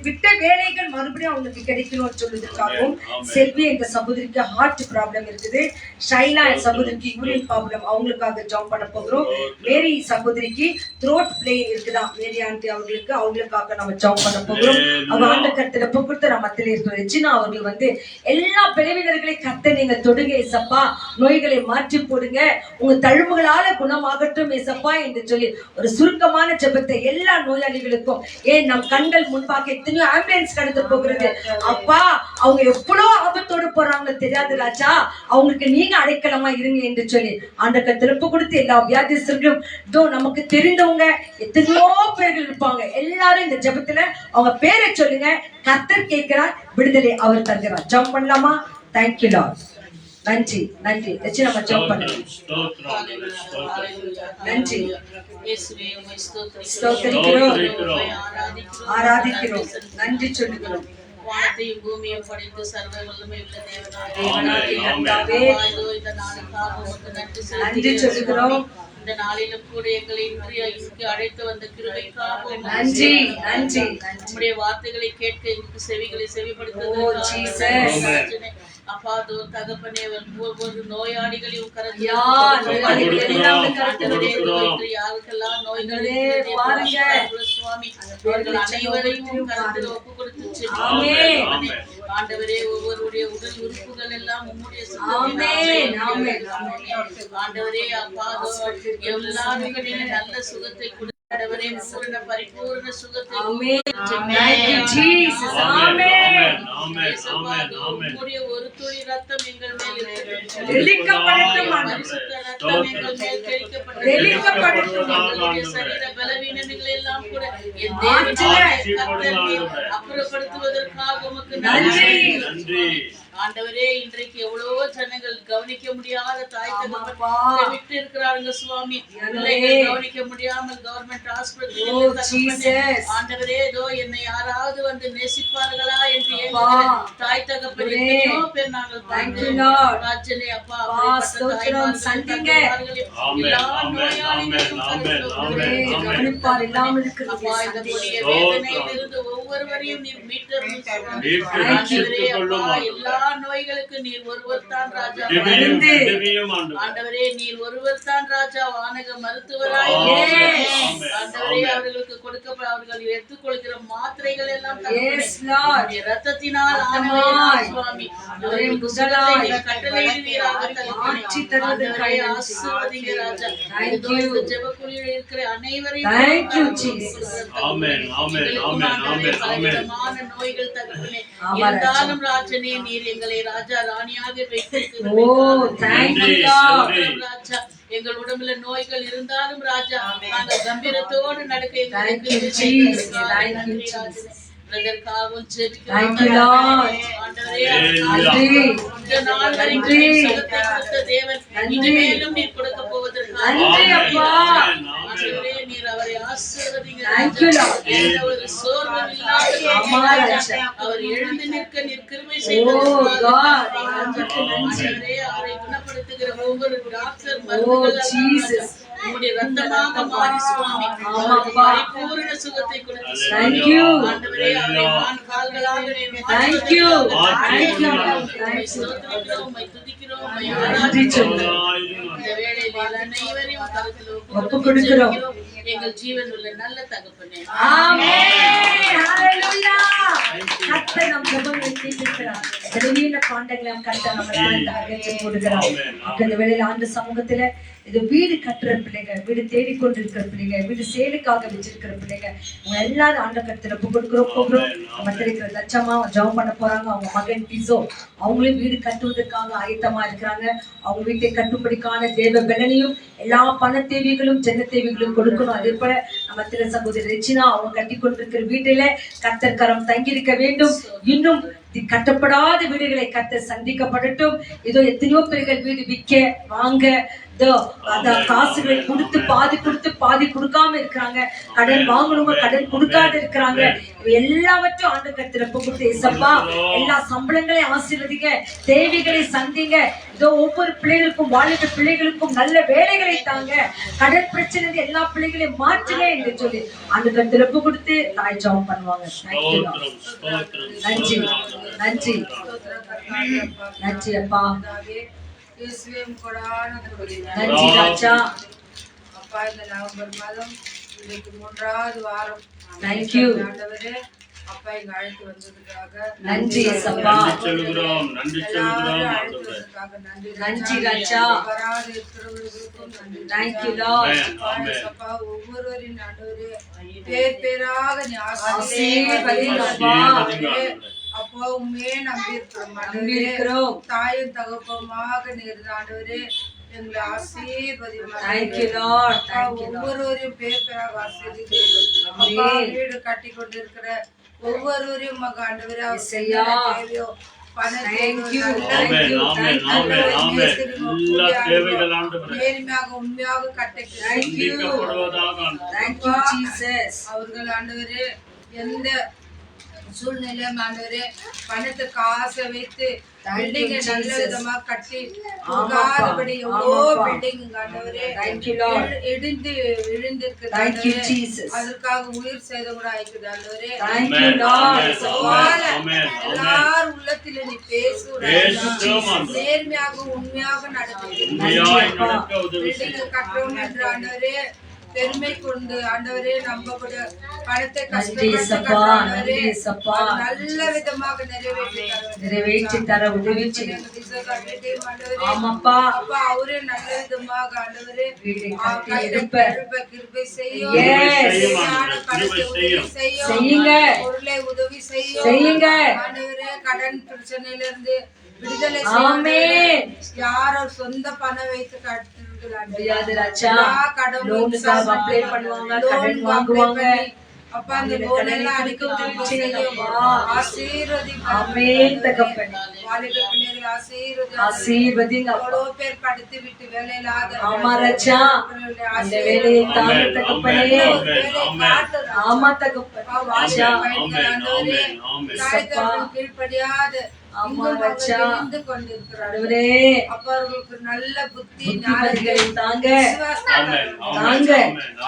விட்ட வேலைகள் மறுபடியும் அவங்களுக்கு கிடைக்கணும்னு சொல்றதுக்காகவும். செல்வி என்ற சகோதரிக்கு ஹார்ட் ப்ராப்ளம் இருக்குது. ஷைலா என்ற சகோதரிக்கு யூரின் ப்ராப்ளம், அவங்களுக்காக ஜெபம் பண்ண போகிறோம். மேரி சகோதரிக்கு த்ரோட் பிளேன் இருக்குதான், மேரி ஆண்டி அவங்களுக்காக நம்ம ஜெபம் பண்ண போகிறோம். அவங்க ஆண்ட கருத்துல பொறுத்த மத்தியில இருக்கிற ரெஜினா அவர்கள் எல்லா பிளவினர்களையும் கத்த நீங்க தொடுங்க ஏசப்பா, நோய்களை மாற்றி போடுங்க, உங்க தழும்புகளால குணமாகட்டும் ஏசப்பா என்று சொல்லி ஒரு சுருக்கமான ஜெபத்தை எல்லா நோயாளிகளுக்கும். ஏன் நம் கண்கள் முன்பாக எத்தனையோ ஆம்புலன்ஸ் கடந்து போகிறது அப்பா, அவங்க எவ்வளவு ஆபத்தோடு போறாங்க தெரியாது ராஜா, அவங்களுக்கு நீங்க அடைக்கலமா இருங்க என்று சொல்லி அந்த திருப்பு கொடுத்து எல்லா வியாதிஸ்தர்களும் நமக்கு தெரிந்தவங்க எத்தனையோ பேர்கள் இருப்பாங்க. எல்லாரும் இந்த ஜெபத்துல அவங்க பேரை சொல்லுங்க. கர்த்தர் கேட்கிறார், விடுதலை அவர் தருகிறார். ஜெபம் பண்ணலாமா? Thank you Lord. நன்றி நன்றி. நம்ம ஜெபம் பண்ணலாம். நன்றி. ஸ்தோத்திரிக்கிறோம், ஆராதிக்கிறோம், நன்றி சொல்லுகிறோம். வானத்தையும் பூமியும் படைத்து சர்வ வல்லமை உள்ள தேவனாகிய நன்றி சொல்லுகிறோம். இந்த நாளிலும் கூட எங்களை இன்றைக்கு அழைத்து வந்த கிருபைக்காக நன்றி நன்றி. உம்முடைய வார்த்தைகளை கேட்க எங்களுக்கு செவிகளை செவிப்படுத்துவதற்காக அப்பா தகப்பனே ஒவ்வொரு நோயாளிகளையும் யாருக்கெல்லாம் நோய்களே சுவாமி அவர்கள் அனைவரையும் கருத்தில் ஒப்பு கொடுத்து ஆண்டவரே ஒவ்வொருடைய உடல் உறுப்புகள் எல்லாம் உம்முடைய ஆண்டவரே அப்பா எல்லாருக்கும் நல்ல சுகத்தை கொடு. பரிபூர்ண சுகத்தை ஒரு துளி ரத்தம் எங்கள் மேல் சரீர பலவீனங்களை எல்லாம் கூட அப்புறப்படுத்துவதற்காக உமக்கு நன்றி. ஆண்டவரே இன்றைக்கு எவ்வளவோ ஜனங்கள் கவனிக்க முடியாத தாய் ஆமாப்பா. தகப்பனை விட்டு இருக்கிறாங்க சுவாமி. பிள்ளைகள் கவனிக்க முடியாமல் கவர்மெண்ட் ஓ ஹாஸ்பிட்டல் ஜீசஸ். ஆண்டவரே ஏதோ என்னை யாராவது வந்து நேசிப்பார்களா என்று அப்பா. ஏங்குகிற தாய் தகப்பன் எத்தனையோ பேர் நாங்கள் Thank you, Lord. ராஜனே அப்பா அப்பா, அப்படிப்பட்ட ஸ்தோத்திரம். தாய்மார்கள், சந்திங்க. தந்தைமார்களே, ஆமென், எல்லா ஆமென், நோயாளிகளுக்கும் ஆமென், கருத்தோடு ஆமென், ஆமென். கவனிப்பார் இல்லாமல் இருக்கிறது அப்பா இந்த கொடிய ஸ்தோத்திரம். வேதனையிலிருந்து ஒவ்வொருவரையும் நீர் மீட்டருளும் சுவாமி. மீட்டு ஆண்டவரே ரட்சித்துக் கொள்ளும் அப்பா ஆண்டவரே. எல்லா நோய்களுக்கும் நீர் ஒருவர் தான் ராஜா. திவ்யம், மருந்து. திவ்யம் ஆண்டவரே. ஆண்டவரே நீர் ஒருவர் தான் ராஜா. வானக மருத்துவராய் ஆமென், இருக்கிறீர். ஆமென், ஆண்டவரே ஆமென். அவர்களுக்கு அவர்கள் எடுத்துக்கொள்கிற மாத்திரைகள் எல்லாம் Yes, Lord. உம்முடைய இரத்தத்தினால் ரத்தமாய். ஆனவைதான் சுவாமி. ஆண்டவரே, அவர்களுக்கு முதலாய். சுகத்தை நீர் கட்டளையிடுவீராக தகப்பனே. ஆட்சி தருவதற்காக ஆண்டவரே, நன்றி. ஆசீர்வதிங்க ராஜா. Thank இதோ you. இந்த ஜெபக்குழியில் இருக்கிற அனைவரையும் Thank you, பொறுப்பாக Jesus. கொடுக்கிறேன் ஆமென், ஆமென், எங்களுக்கும் ஆமென், ஆண்டவரே ஆமென், ஆமென். பலவிதமான நோய்கள் தகப்பனே. ஆமா, இருந்தாலும் ராஜனே நீர் எங்களை ராஜா ராணியாக வைத்திருக்கிறீர். ஓ thank you, Lord. ராஜா எங்கள் உடம்புல நோய்கள் இருந்தாலும் ராஜா நாங்கள் கம்பீரத்தோடு நடக்க Thank you, எங்களுக்கு Jesus. நன்றி Thank you, ராஜனே. பிரதற்காகவும் ஜெபிக்கிறோம். Thank you, Lord. ஆண்டவரே, நன்றி. இந்த நாள் வரைக்கும் நன்றி. நீர் சுகத்தை கொடுத்த தேவன் நன்றி. இனிமேலும் நீர் கொடுக்க போவதற்காக நன்றி, அப்பா. ஆண்டவரே, நீர் அவரை ஆசீர்வதிங்க Thank you, Lord. எந்த ஒரு சோர்வும் இல்லாத ஆமா, ராஜா. ராஜா. அவர் எழுந்து நிற்க நீர் கிருபை Oh, செய்வதற்காக God. நன்றி. நன்றி. ஆண்டவரே, அவரை குணப்படுத்துகிற ஒவ்வொரு டாக்டர் Oh, மருந்துகள் Jesus. உம்முடைய ரத்தமாக மாறி சுவாமி அவருக்கு ஆமாப்பா. பரிபூரண சுகத்தை கொடுத்து Thank you. ஆண்டவரே, அவரை வான் கால்களாக நீர் Thank you. Thank you, Lord. உம்மை Thank you. ஸ்தோத்திரிக்கிறோம், உம்மை துதிக்கிறோம், உம்மை நன்றி ஆராதிக்கிறோம். சொல்லுங்க. இந்த வேளையில் அனைவரையும் கருத்தில் ஒப்புக் கொடுக்கிறோம். எங்கள் ஜீவன் உள்ள நல்ல தகப்பனே. ஆமென். ஹalleluya. கர்த்தர் நம் ஜெபங்களை கேட்கிறார். பலவீன பாண்டங்களை கர்த்தர் நம்மளால அகற்றி போடுகிறார். இந்த வேளையில் ஆண்டு சமூகத்துல இது வீடு கட்டுற பிள்ளைங்க, வீடு தேடிக்கொண்டிருக்கிற பிள்ளைங்க, வீடு சேலுக்காக வச்சிருக்கிற பிள்ளைங்க, அவங்க எல்லாரும் ஆண்ட கருத்துல ஒப்பு கொடுக்குறோம். நம்ம தெரிவிக்கிற லட்சமா ஜெபம் பண்ண போறாங்க. அவங்க மகன் பிசோ அவங்களும் வீடு கட்டுவதற்காக ஆயத்தமா இருக்கிறாங்க. அவங்க வீட்டை கட்டும்படிக்கான தேவ பலனையும் எல்லா பண தேவைகளும் ஜன தேவைகளும் கொடுக்கணும். அதே போல நம்ம திரு சகோதரி ரெச்சினா அவங்க கட்டி கொண்டிருக்கிற வீட்டில கர்த்தர் கரம் தங்கியிருக்க வேண்டும். இன்னும் கட்டப்படாத வீடுகளை கர்த்தர் சந்திக்கப்படட்டும். இதோ எத்தனையோ பேர்கள் வீடு விற்க வாங்க காசுகளை கொடுத்து பாதி கொடுக்காம இருக்கிறாங்க. கடன் வாங்கணுங்க, கடன் கொடுக்காத இருக்கிறாங்க. எல்லாவற்றும் ஆண்டு கர்த்தர் ஒப்பு கொடுத்து ஏசப்பா எல்லா சம்பளங்களையும் ஆசீர்வதிங்க, தேவைகளை சந்திங்க. இதோ ஒவ்வொரு பிள்ளைகளுக்கும் வாலிப பிள்ளைகளுக்கும் நல்ல வேலைகளை தாங்க. கடன் பிரச்சனை எல்லா பிள்ளைகளையும் மாற்றுங்க என்று சொல்லி ஆண்டு கர்த்தர் ஒப்பு கொடுத்து தாய் ஜெபம் பண்ணுவாங்க. நன்றி நன்றி நன்றி அப்பா. நன்றி ராஜா. அப்பா இந்த நவம்பர் மாதம் இன்னைக்கு 3வது வாரம். Thank you. ஆண்டவரே, அப்பா இங்க அழைத்து வந்ததுக்காக நன்றி சப்பா. நன்றி சொல்லுகிறோம், நன்றி சொல்லுகிறோம் ஆண்டவரே. நன்றி ராஜா. வராத இருக்கிறவர்களுக்கும் நன்றி. Thank you, Lord. ஆமென். அப்பா ஒவ்வொருவரின் ஆண்டவரே பேர் பேராக நீ ஆசீர்வதிங்க அப்பா. அப்பா உண்மையே நம்பி நம்பி இருக்கிறோம். தாயும் தகப்பமாக நீர் ஆண்டவரே எங்களை ஆசீர்வதிங்க. Thank you, Lord. Thank you, Lord. ஒவ்வொருவரையும் பேர் பேராக ஆசீர்வதிங்க. அப்பா வீடு கட்டி கொண்டிருக்கிற ஒவ்வொருவரையும் மக ஆண்டவரே இயேசையா. தேவையோ Thank you. ஆமென், ஆமென், ஆமென், ஆமென். எல்லா தேவைகள் ஆண்டவரே நேர்மையாக உண்மையாக கட்டை சந்திக்கப்படுவதாக ஆண்டவரே. Thank you, Jesus. அவர்கள் ஆண்டவரே எந்த சூழ்நிலையும் ஆண்டவரே பணத்துக்கு ஆசை வைத்து பில்டிங் நல்ல விதமா கட்டி போகாதபடி எவ்வளோ பில்டிங் ஆண்டவரே இடிந்து விழுந்திருக்கு. Thank you, Jesus. அதற்காக உயிர் சேதம் கூட ஆயிக்குது ஆண்டவரே. Thank you, Lord. எல்லாரும் உள்ளத்தில நீ பேசுகிறோம். நேர்மையாக உண்மையாக நடத்துகிறேன். உண்மையாய் நடக்க உதவி பில்டிங் கட்டுறோம் என்று ஆண்டவரே பெருமை கொண்டு ஆண்டவரே நம்பக்கூடிய பணத்தை நல்ல விதமாக நிறைவேற்றி தர உதவி ஆமாப்பா. அப்பா அவரே நல்ல விதமாக ஆண்டவரே கிருபை செய்யும். செய்யுங்க. பொருளை உதவி செய்யுங்க. ஆண்டவரே கடன் பிரச்சனையில இருந்து விடுதலை ஆமென். யாரோ சொந்த பணம் வைத்து முடியாது ராஜா. லோனுக்காக அப்ளை பண்ணுவாங்க, கடன் வாங்குவாங்க. அப்பா அந்த நோய் எல்லாம் அடிக்க ஆசீர்வதிங்க. ஆமென் தகப்பனே. வாலிப பிள்ளைகளை ஆசீர்வதிங்க அப்பா. அவ்வளோ பேர் படித்து விட்டு வேலையில்லாத ஆமா ராஜா, அந்த வேலையை தாங்க தகப்பனே. ஆமா தகப்பனே. ராஜா, கீழ்படியாத ஆண்டவரே, அப்பா அவர்களுக்கு நல்ல புத்தி புத்திமதிகளை தாங்க தாங்க.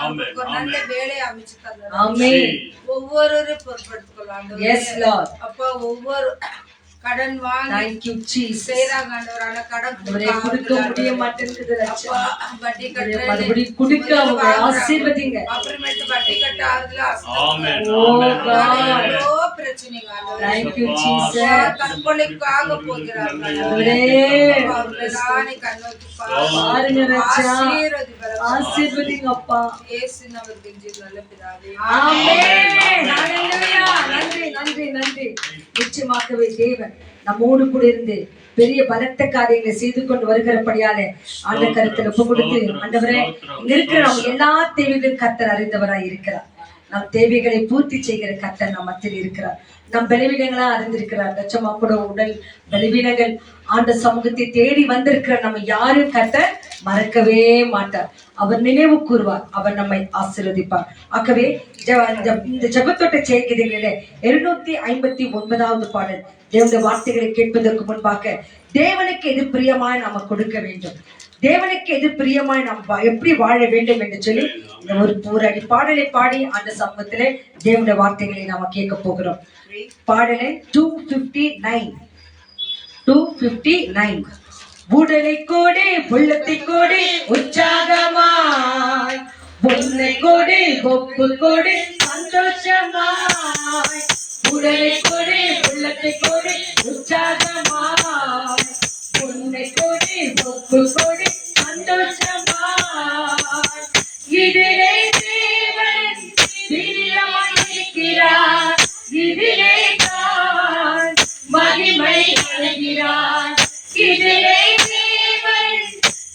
அவர்களுக்கு ஒரு நல்ல வேலையை அமைச்சு தரணும். ஆமென். ஒவ்வொருவரும் பொறுப்படுத்திக் கொள்ளலாம். Yes Lord. அப்பா ஒவ்வொரு கடன் வாங்கி Thank you Jesus. செய்றாங்க ஆண்டவரான கடன் கொடுக்க முடிய மாட்டேங்குது ராஜா. வட்டி கட்டுறது மறுபடியும் கொடுக்க அவங்க ஆசீர்வதிங்க. அப்புறமேட்டு வட்டி கட்டாதுல ஆமென். Oh God. எவ்வளோ பிரச்சனைங்க ஆண்டவரே. Thank you Jesus. தற்கொலைக்காக போகிறாங்க ஆண்டவரே, அவர்களானே கண்ணோக்கி பாருங்க ராஜா. ஆசீர்வதிப்பார். ஆசீர்வதிங்க அப்பா. இயேசுவின் நாமத்தில் ஜெபம் நல்ல பிதாவே. ஆமென். ஹalleluya. நன்றி நன்றி நன்றி. நிச்சயமாகவே தேவன் நம்மோடு கூட இருந்து பெரிய பலத்த காரியங்களை செய்து கொண்டு வருகிறபடியாலே அந்த கருத்துல ஒப்பு கொடுத்து, ஆண்டவரே, இங்க இருக்கிற நம்ம எல்லா தேவைகளும் கர்த்தர் அறிந்தவராய் இருக்கிறார். நம் தேவைகளை பூர்த்தி செய்கிற கர்த்தர் நம் மத்தியில் இருக்கிறார். நம் பலவீனங்களா அறிந்திருக்கிறார். லட்சமா கூட உடல் பலவீனங்கள் ஆண்ட சமூகத்தை தேடி வந்திருக்கிற நம்ம யாரும் கர்த்தர் மறக்கவே மாட்டார். அவர் நினைவு கூறுவார். அவர் நம்மை ஆசீர்வதிப்பார். ஆகவே இந்த ஜெபத்தோட்ட செய்கிறீர்களே 259வது பாடல் தேவனுடைய வார்த்தைகளை கேட்பதற்கு முன்பாக தேவனுக்கு எது பிரியமாய் நாம கொடுக்க வேண்டும், தேவனுக்கு எது பிரியமாய் நாம் எப்படி வாழ வேண்டும் என்று சொல்லி இந்த ஒரு அடி பாடலை பாடி அந்த சமூகத்திலே தேவனுடைய வார்த்தைகளை நாம கேட்க போகிறோம். பாடலை 259. உடலை கோடி உள்ளத்தை கோடி உற்சாகமாய், பொன்னை கோடி ஒப்பு கோடி சந்தோஷமாய், உடலை கோடி உள்ளத்தை கோடி உற்சாகமாய், பொன்னை கோடி ஒப்பு கோடி சந்தோஷமாய், இதிலே தேவன் பிரியமாயிருக்கிறார், இதிலே தான் மகிமை அடைகிறார், இதிலே தேவன்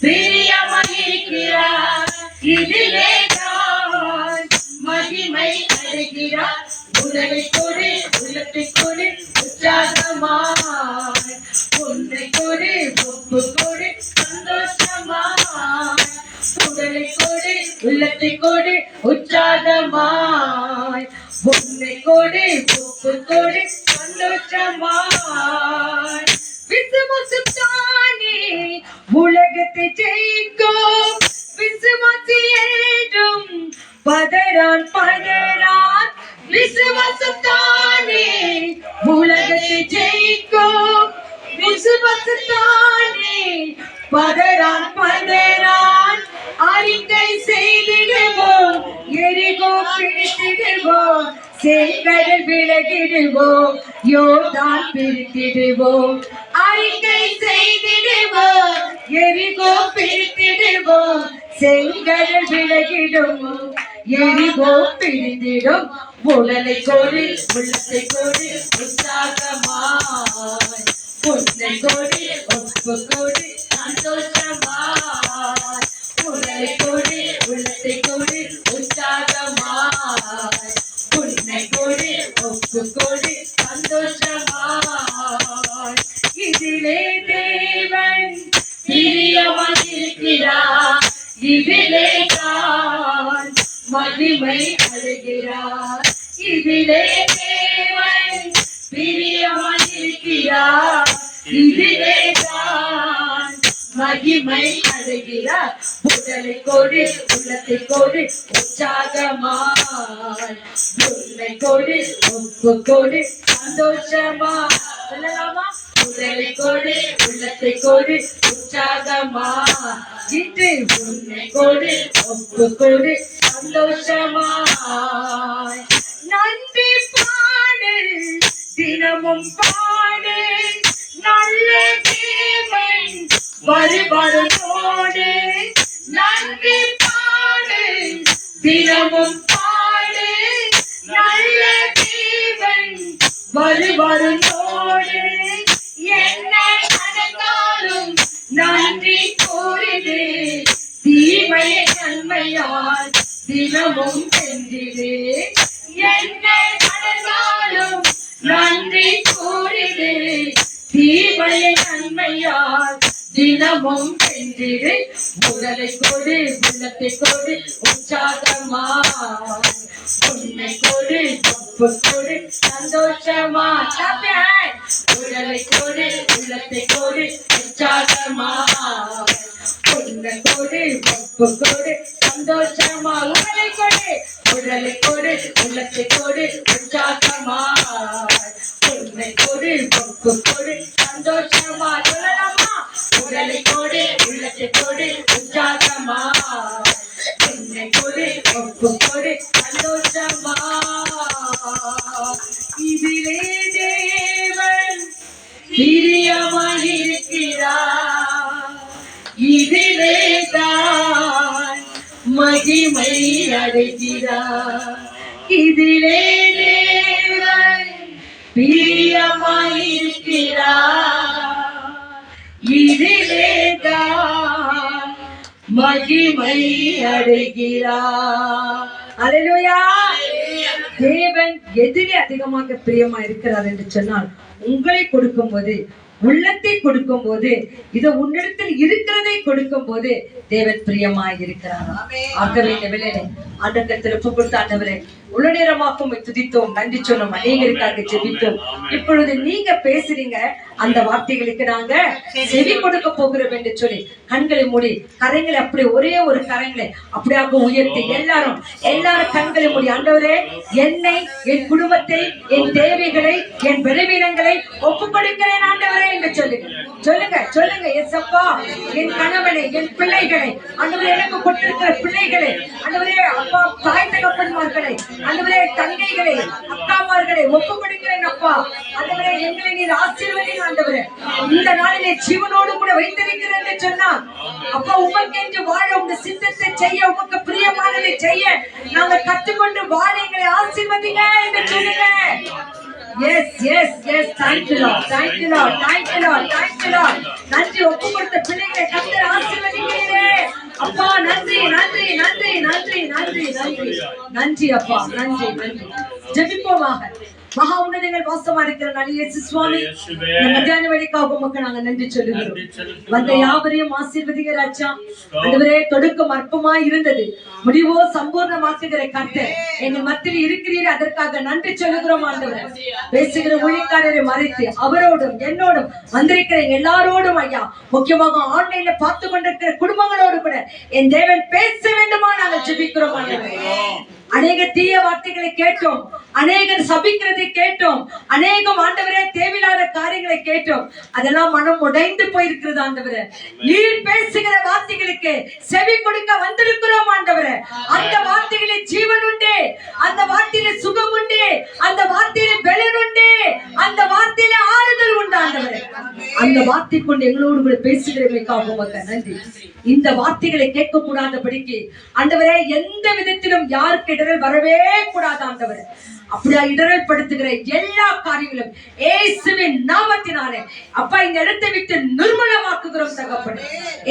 பிரியமாயிருக்கிறார், இதிலே தான் மகிமை அடைகிறார், உடலை கொடு உள்ளத்தை கொடு உற்சாகமாய், பொன்னை கொடு ஒப்பு கொடு சந்தோஷமாய், உடலை கொடு உள்ளத்தை கொடு உற்சாகமாய், பொன்னை கொடு ஒப்பு கொடு சந்தோஷமாய், விசுவாசத்தானே உலகத்தை ஜெயிக்கும், விசுவாசி என்றும் பதறான் பதறான், விசுவாசத்தானே உலகத்தை ஜெயிக்கும், விசுவாசத்தானே பதறான் பதறான், அறிக்கை செய்திடுவோம், எரிகோ பிடித்திடுவோம், செங்கடல் விலகிடுவோம், யோர்தான் பிரித்திடுவோம், அறிக்கை செய்திடுவோம், எரிகோ பிரித்திடுவோம், செங்கடல் விலகிடுவோம், எரிகோ பிரித்திடும், உடலை கோடி உள்ளத்தை கோடி உற்சாகமாய், பொன்னை கோடி ஒப்பு கோடி சந்தோஷமாய், உடலை கோடி உள்ளத்தை கோடி உற்சாகமாய், பொன்னை கோடி ஒப்பு கோடி சந்தோஷமாய், இதிலே தேவன் பிரியமாயிருக்கிறார், இதிலே தான் மகிமை அடைகிறார், இதிலே தேவன் பிரியமாயிருக்கிறார், இதிலே தான் மகிமை அடைகிறார், உடலை கோடி உள்ளத்தை கோடி உற்சாகமாய், உடலை கோடி ஒப்பு கோடி சந்தோஷமாய், சொல்லலாமா? உடலை கோடி உள்ளத்தை கோடி உற்சாகமாய், இன்று உன்னை கோடி ஒப்பு கோடி சந்தோஷமாய், நன்றி பாடு தினமும் பாடு, நல்ல தேவன் வருவரோடு, நன்றி பாடு தினமும் பாடு, நல்ல தேவன் வருவரோடு, என்ன நடந்தாலும் நன்றி கூறிடு, தீமையை நன்மையால் தினமும் சென்றிடு, என்னை கடந்தாலும் நன்றி கூறிடு, தீமையை நன்மையால் தினமும் சென்றிடு. உடலை கொடு, உள்ளத்தை கொடு, உற்சாகமா உன்னை கொடு, ஒப்பு கொடு, சந்தோஷமா. உடலை கொடு, உள்ளத்தை கொடு, உற்சாகமா உன்னை கொடு, ஒப்பு கொடு, சந்தோஷமா. உடலை கொடு, உடலை கொடு, உள்ளத்தை கொடு, உற்சாகமா உன்னை கொடு, ஒப்பு கொடு, சந்தோஷமா. சொல்லலாமா? உடலை கொடு, உள்ளத்தை கொடு, உற்சாகமா உன்னை கொடு, ஒப்பு கொடு, சந்தோஷமா. இதிலே தேவன் பிரியமாயிருக்கிறார், இதிலே தான் மகிமை அடைகிறார். இதிலே தேவன் பிரியமாயிருக்கிறார், இதிலே தான் மகிமை அடைகிறார். அல்லேலூயா. தேவன் எதிலே அதிகமாக பிரியமா இருக்கிறார் என்று சொன்னால், உங்களை கொடுக்கும் போது, உள்ளத்தை கொடுக்கும் போது, இதை உன்னிடத்தில் இருக்கிறதை கொடுக்கும் போது தேவன் பிரியமாய் இருக்கிறார். ஆகவே இந்த வேளையிலே ஆண்டவரிடத்தில் ஒப்பு கொடுத்த ஆண்டவரே, உள்ள நேரமாக்கும் துதித்தோம், நன்றி சொன்னோம், அநேகருக்காக ஜெபித்தோம். இப்பொழுது நீங்க பேசுறீங்க, அந்த வார்த்தைகளுக்கு நாங்க செவி கொடுக்க போகிறோம் என்று சொல்லி கண்களை மூடி, கரங்களை அப்படி ஒரே ஒரு கரங்களை அப்படியாக உயர்த்தி எல்லாரும் கண்களை மூடி, ஆண்டவரே என்னை, என் குடும்பத்தை, என் தேவைகளை, என் பலவீனங்களை ஒப்பு கொடுக்கிறேன் ஆண்டவரே என்று சொல்லுங்க. சொல்லுங்க சொல்லுங்க. எஸ்அப்பா, என் கணவனை, என் பிள்ளைகளை, ஆண்டவரே எனக்கு கொடுத்திருக்கிற பிள்ளைகளை, ஆண்டவரே அப்பா தாய் தகப்பன்மார்களை, ஆண்டவரே தங்கைகளை, அக்காமார்களை ஒப்பு கொடுக்கிறேன் அப்பா. ஆண்டவரே எங்களை நீர் ஆசீர்வதிங்க ஆண்டவரே. இந்த நாளிலே ஜீவனோடு கூட வைத்திருக்கிறேன் என்று சொன்னார் அப்பா. உமக்கு என்று வாழ, உங்க சித்தத்தை செய்ய, உமக்கு பிரியமானதை செய்ய நாங்க கற்றுக்கொண்டு வாழ எங்களை ஆசீர்வதிங்க என்று சொல்லுங்க. Yes, yes, yes. Thank you, Lord. Thank you, Lord. Thank you, Lord. Thank you, Lord. நன்றி. ஒப்பு கொடுத்த பிள்ளைகளை கர்த்தர் ஆசீர்வதிக்கிறீரே அப்பா. நன்றி, நன்றி, நன்றி, நன்றி, நன்றி, நன்றி, நன்றி அப்பா. நன்றி, நன்றி. ஜெபிப்போமாக. மகா உன்னதங்கள் வாசமா இருக்கிற நல்ல இயேசு சுவாமி, இந்த மத்தியான வேளைக்காக உமக்கு நாங்க நன்றி சொல்லுகிறோம். வந்த யாவரையும் ஆசீர்வதிங்க ராஜா. ஆண்டவரே, தொடக்கம் அற்பமாய் இருந்தது, முடிவோ சம்பூர்ணமாக்குகிற கர்த்தர் எங்கள் மத்தியில் இருக்கிறீர், அதற்காக நன்றி சொல்லுகிறோம் ஆண்டவரே. பேசுகிற ஊழியக்காரரை மறைத்து அவரோடும் என்னோடும் வந்திருக்கிற எல்லாரோடும் ஐயா, முக்கியமாக ஆன்லைன்ல பார்த்து கொண்டிருக்கிற குடும்பங்களோடு கூட என் தேவன் பேச வேண்டுமா நாங்கள் ஜெபிக்கிறோம் ஆண்டவரே. அநேக தீய வார்த்தைகளை கேட்டோம், அநேகர் சபிக்கிறதை கேட்டோம், அநேகம் ஆண்டவரே தேவையில்லாத காரியங்களை கேட்டோம். அதெல்லாம் மனம் உடைந்து போயிருக்கிறது ஆண்டவரே. நீர் பேசுகிற வார்த்தைகளுக்கு செவி கொடுக்க வந்திருக்கிறோம் ஆண்டவரே. அந்த வார்த்தைகளில் ஜீவன் உண்டு, அந்த வார்த்தையில சுகம் உண்டு, அந்த வார்த்தையில பலன் உண்டு, அந்த வார்த்தையில ஆறுதல் உண்டு ஆண்டவரே. அந்த வார்த்தை கொண்டு எங்களோடு கூட பேசுகிறவர்களுக்காக உமக்கு நன்றி. இந்த வார்த்தைகளை கேட்க கூடாதபடிக்கு ஆண்டவரே எந்த விதத்திலும் யாருக்கு இடரல் வரவே கூடாது ஆண்டவரே. அப்படியா இடரல் படுத்துகிற எல்லா காரியங்களும் இயேசுவின் நாமத்தினாலே அப்பா இந்த இடத்தை விட்டு நிர்மூலமாக்குகிறோம் தகப்பனே.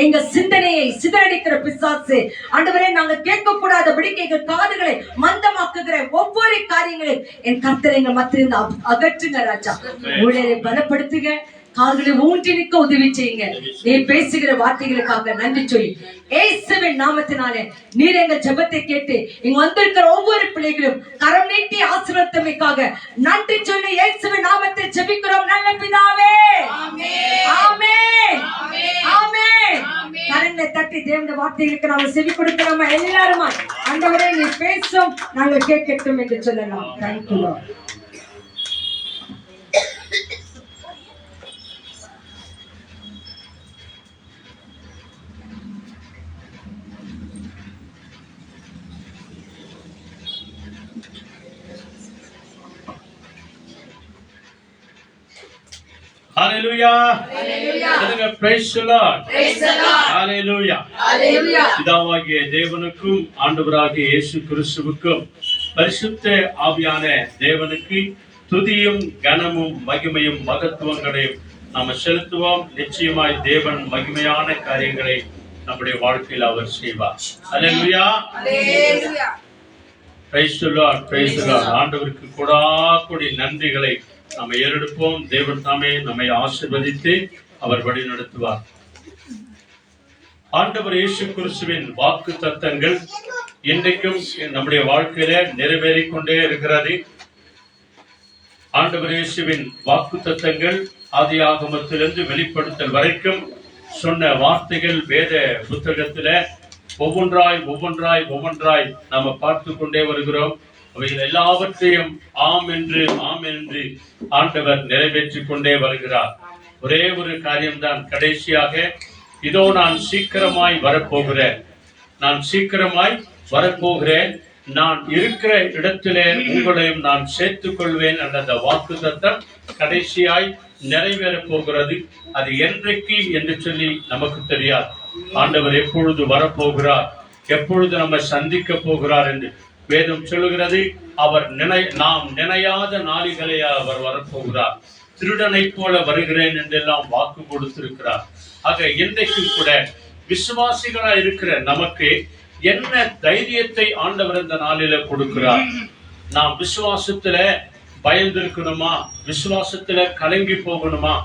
எங்க சிந்தனையை சிதறடிக்கிற பிசாசு ஆண்டவரே, நாங்க கேட்க கூடாதபடிக்கு எங்க காதுகளை மந்தமாக்குகிற ஒவ்வொரு காரியங்களையும் என் கர்த்தரை எங்க மத்தியிலிருந்து அகற்றுங்க ராஜா. ஊழியரை பலப்படுத்துங்க, கால்களை ஊன்றி நிற்க உதவி செய்யுங்க. நீர் பேசுகிற வார்த்தைகளுக்காக நன்றி சொல்லி இயேசுவின் நாமத்தினாலே நீர் எங்க ஜெபத்தை கேட்டு இங்க வந்திருக்கிற ஒவ்வொரு பிள்ளைகளும் கரம் நீட்டி ஆசீர்வதித்தமைக்காக நன்றி சொல்லி இயேசுவின் நாமத்தில் ஜெபிக்கிறோம் நல்ல பிதாவே. ஆமென், ஆமென், ஆமென். கரங்களை தட்டி தேவனுடைய வார்த்தைகளுக்கு நாம செவி கொடுக்கிறோமா எல்லாருமா? ஆண்டவரே நீர் பேசும், நாங்க கேட்கட்டும் என்று சொல்லலாம். Thank you Lord. Hallelujah. Hallelujah. Praise the Lord. Praise the Lord. Hallelujah. Hallelujah. பிதாவாகிய தேவனுக்கும் ஆண்டவராகிய இயேசு கிறிஸ்துவுக்கும் பரிசுத்த ஆவியான தேவனுக்கு துதியும் கனமும் மகிமையும் மகத்துவங்களையும் நாம செலுத்துவோம். நிச்சயமாய் தேவன் மகிமையான காரியங்களை நம்முடைய வாழ்க்கையில் அவர் செய்வார். Hallelujah. Hallelujah. Praise the Lord, praise the Lord. ஆண்டவருக்கு கொடாக்கொடி நன்றிகளை நாம் ஏறெடுப்போம். தேவன் தாமே நம்மை ஆசீர்வதித்து அவர் வழி நடத்துவார். ஆண்டவர் இயேசு கிறிஸ்துவின் வாக்கு தத்தங்கள் இன்றைக்கும் நம்முடைய வாழ்க்கையில நிறைவேறிக் கொண்டே இருக்கிறது. ஆண்டவர் இயேசுவின் வாக்கு தத்தங்கள் ஆதியாகமத்திலிருந்து வெளிப்படுத்தல் வரைக்கும் சொன்ன வார்த்தைகள் வேத புத்தகத்துல ஒவ்வொன்றாய் நாம பார்த்து கொண்டே வருகிறோம். அவைகள் எல்லாவற்றையும் ஆம் என்று ஆண்டவர் நிறைவேற்றிக் கொண்டே வருகிறார். ஒரே ஒரு காரியம்தான் கடைசியாக, இதோ நான் சீக்கிரமாய் வரப்போகிறேன், நான் இருக்கிற இடத்திலே உங்களையும் நான் சேர்த்துக் கொள்வேன் என்ற அந்த வாக்கு தத்தம் கடைசியாய் நிறைவேறப் போகிறது. அது என்றைக்கு என்று சொல்லி நமக்கு தெரியாது. ஆண்டவர் எப்பொழுது வரப்போகிறார், எப்பொழுது நம்ம சந்திக்க போகிறார் என்று வேதம் சொல்லுகிறது. அவர் நாம் நினையாத நாளிகளே அவர் வரப்போகிறார். திருடனை போல வருகிறேன் என்றெல்லாம் வாக்கு கொடுத்திருக்கிறார். ஆக இன்றைக்கும் கூட விசுவாசிகளா இருக்கிற நமக்கு என்ன தைரியத்தை ஆண்டவர் இந்த நாளில கொடுக்கிறார்? நாம் விசுவாசத்துல பயந்திருக்கணுமா? விசுவாசத்துல கலங்கி போகணுமா?